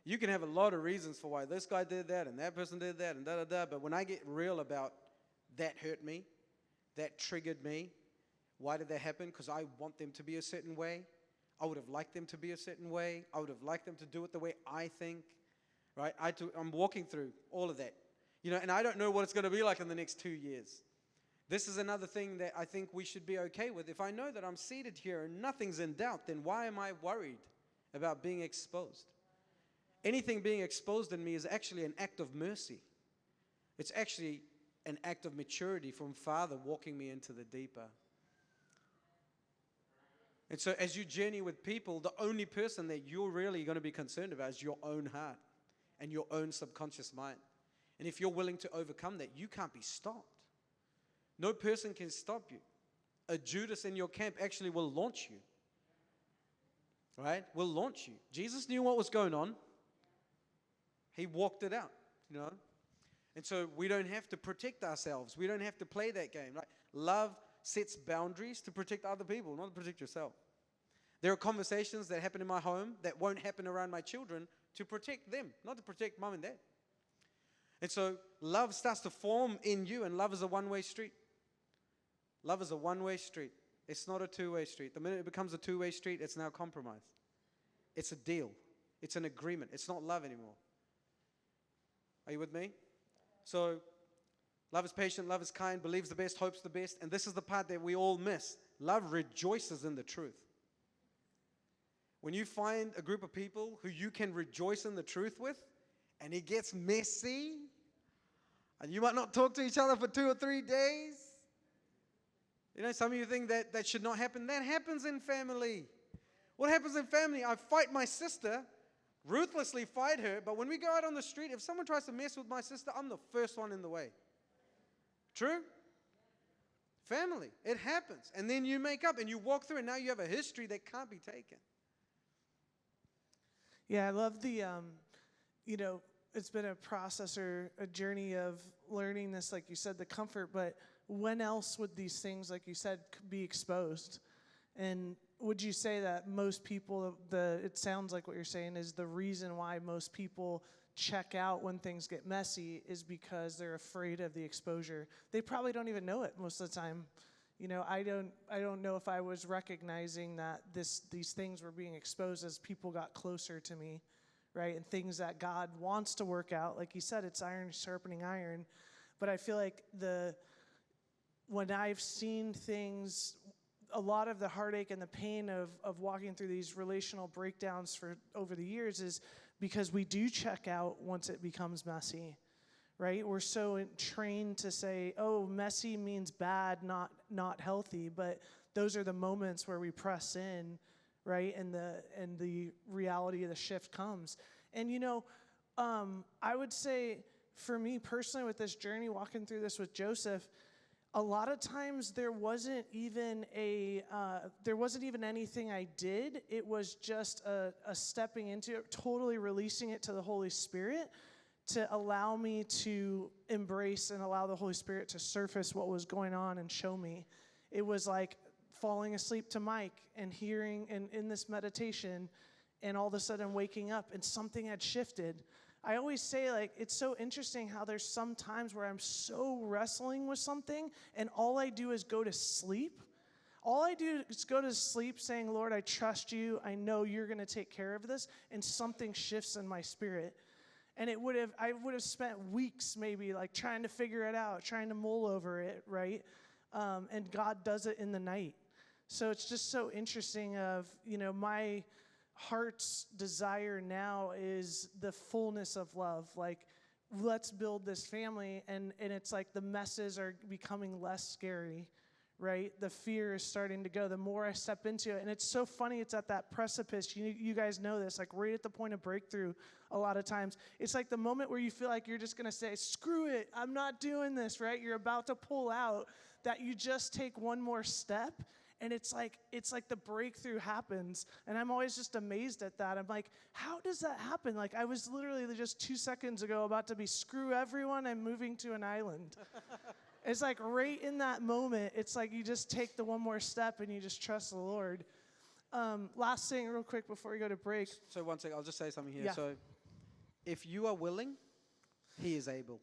You can have a lot of reasons for why this guy did that and that person did that and da-da-da, but when I get real about that hurt me, that triggered me, why did that happen? Because I want them to be a certain way. I would have liked them to be a certain way. I would have liked them to do it the way I think, right? I'm walking through all of that, and I don't know what it's going to be like in the next 2 years. This is another thing that I think we should be okay with. If I know that I'm seated here and nothing's in doubt, then why am I worried about being exposed? Anything being exposed in me is actually an act of mercy. It's actually an act of maturity from Father walking me into the deeper. And so as you journey with people, the only person that you're really going to be concerned about is your own heart and your own subconscious mind. And if you're willing to overcome that, you can't be stopped. No person can stop you. A Judas in your camp actually will launch you. Right? Will launch you. Jesus knew what was going on. He walked it out, And so we don't have to protect ourselves. We don't have to play that game. Right? Love sets boundaries to protect other people, not to protect yourself. There are conversations that happen in my home that won't happen around my children to protect them, not to protect mom and dad. And so love starts to form in you, and love is a one-way street. Love is a one-way street. It's not a two-way street. The minute it becomes a two-way street, it's now compromise. It's a deal. It's an agreement. It's not love anymore. Are you with me? So, love is patient, love is kind, believes the best, hopes the best. And this is the part that we all miss. Love rejoices in the truth. When you find a group of people who you can rejoice in the truth with, and it gets messy, and you might not talk to each other for 2 or 3 days. Some of you think that should not happen. That happens in family. What happens in family? I fight my sister, ruthlessly fight her, but when we go out on the street, if someone tries to mess with my sister, I'm the first one in the way. True? Family. It happens. And then you make up and you walk through, and now you have a history that can't be taken. Yeah, I love the, it's been a process or a journey of learning this, like you said, the comfort, but when else would these things, like you said, be exposed? And would you say that most people, it sounds like what you're saying is the reason why most people check out when things get messy is because they're afraid of the exposure. They probably don't even know it most of the time. I don't know if I was recognizing that these things were being exposed as people got closer to me, right? And things that God wants to work out. Like you said, it's iron sharpening iron. But I feel like when I've seen things, a lot of the heartache and the pain of walking through these relational breakdowns for over the years is because we do check out once it becomes messy, right? We're so trained to say, oh, messy means bad, not healthy, but those are the moments where we press in, right? And the reality of the shift comes. And I would say for me personally with this journey, walking through this with Joseph, a lot of times there wasn't even anything I did. It was just a stepping into it, totally releasing it to the Holy Spirit to allow me to embrace and allow the Holy Spirit to surface what was going on and show me. It was like falling asleep to Mike and hearing and in this meditation and all of a sudden waking up and something had shifted. I always say, it's so interesting how there's some times where I'm so wrestling with something and all I do is go to sleep. All I do is go to sleep saying, Lord, I trust you. I know you're going to take care of this. And something shifts in my spirit. And I would have spent weeks maybe trying to figure it out, trying to mull over it, right? And God does it in the night. So it's just so interesting my heart's desire now is the fullness of love. Let's build this family. And it's like the messes are becoming less scary, right? The fear is starting to go the more I step into it. And it's so funny. It's at that precipice. You guys know this, right at the point of breakthrough a lot of times. It's like the moment where you feel like you're just going to say, screw it, I'm not doing this, right? You're about to pull out, that you just take one more step. And it's like the breakthrough happens. And I'm always just amazed at that. I'm like, how does that happen? I was literally just 2 seconds ago about to be screw everyone, I'm moving to an island. It's right in that moment, it's like you just take the one more step and you just trust the Lord. Last thing real quick before we go to break. So one second, I'll just say something here. Yeah. So if you are willing, he is able.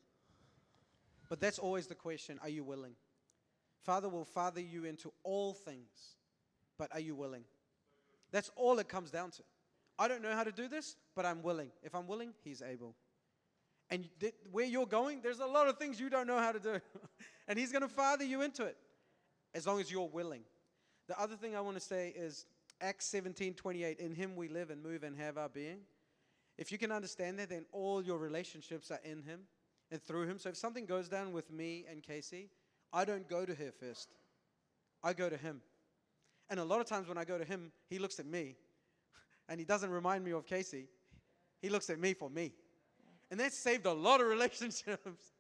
But that's always the question, are you willing? Father will father you into all things, but are you willing? That's all it comes down to. I don't know how to do this, but I'm willing. If I'm willing, he's able. And where you're going, there's a lot of things you don't know how to do. And he's going to father you into it, as long as you're willing. The other thing I want to say is Acts 17:28, in him we live and move and have our being. If you can understand that, then all your relationships are in him and through him. So if something goes down with me and Casey, I don't go to her first. I go to him. And a lot of times when I go to him, he looks at me. And he doesn't remind me of Casey. He looks at me for me. And that saved a lot of relationships.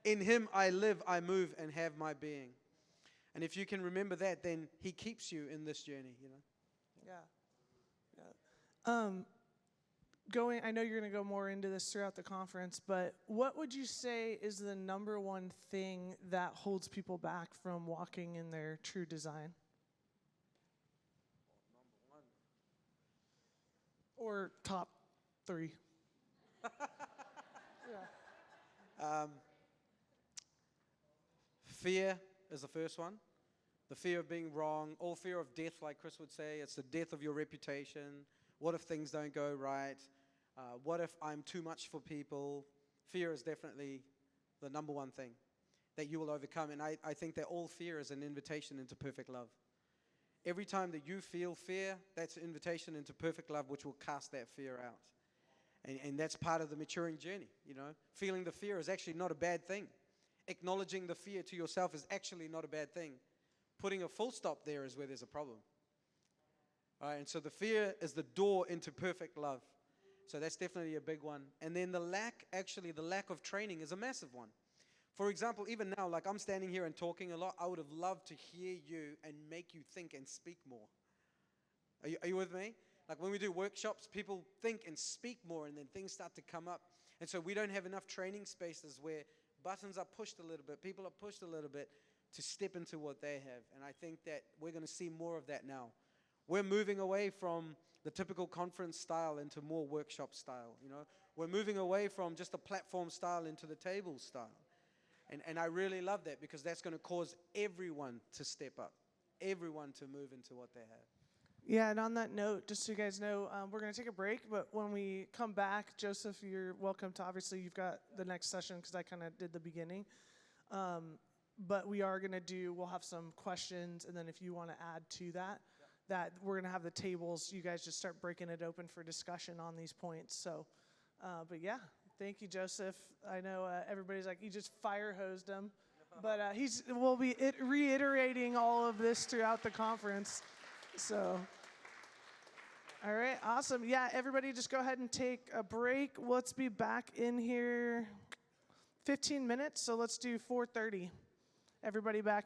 In him I live, I move, and have my being. And if you can remember that, then he keeps you in this journey, you know. Yeah. I know you're going to go more into this throughout the conference, but what would you say is the number one thing that holds people back from walking in their true design? Or top 3. Fear is the first one. The fear of being wrong, or fear of death, like Chris would say. It's the death of your reputation. What if things don't go right? What if I'm too much for people? Fear is definitely the number one thing that you will overcome. And I think that all fear is an invitation into perfect love. Every time that you feel fear, that's an invitation into perfect love, which will cast that fear out. And that's part of the maturing journey, you know. Feeling the fear is actually not a bad thing. Acknowledging the fear to yourself is actually not a bad thing. Putting a full stop there is where there's a problem. All right, and so the fear is the door into perfect love. So that's definitely a big one. And then the lack of training is a massive one. For example, even now, like I'm standing here and talking a lot, I would have loved to hear you and make you think and speak more. Are you with me? Like when we do workshops, people think and speak more, and then things start to come up. And so we don't have enough training spaces where buttons are pushed a little bit, people are pushed a little bit to step into what they have. And I think that we're going to see more of that now. We're moving away from the typical conference style into more workshop style, you know. We're moving away from just a platform style into the table style. And I really love that, because that's going to cause everyone to step up, everyone to move into what they have. Yeah, and on that note, just so you guys know, we're going to take a break, but when we come back, Joseph, you're welcome to, obviously, you've got the next session because I kind of did the beginning. But we are going to we'll have some questions, and then if you want to add to that we're going to have the tables. You guys just start breaking it open for discussion on these points. So, but yeah, thank you, Joseph. I know everybody's like, you just fire hosed him, but we'll be reiterating all of this throughout the conference. So, all right, awesome. Yeah, everybody just go ahead and take a break. Let's be back in here 15 minutes, so let's do 4:30. Everybody back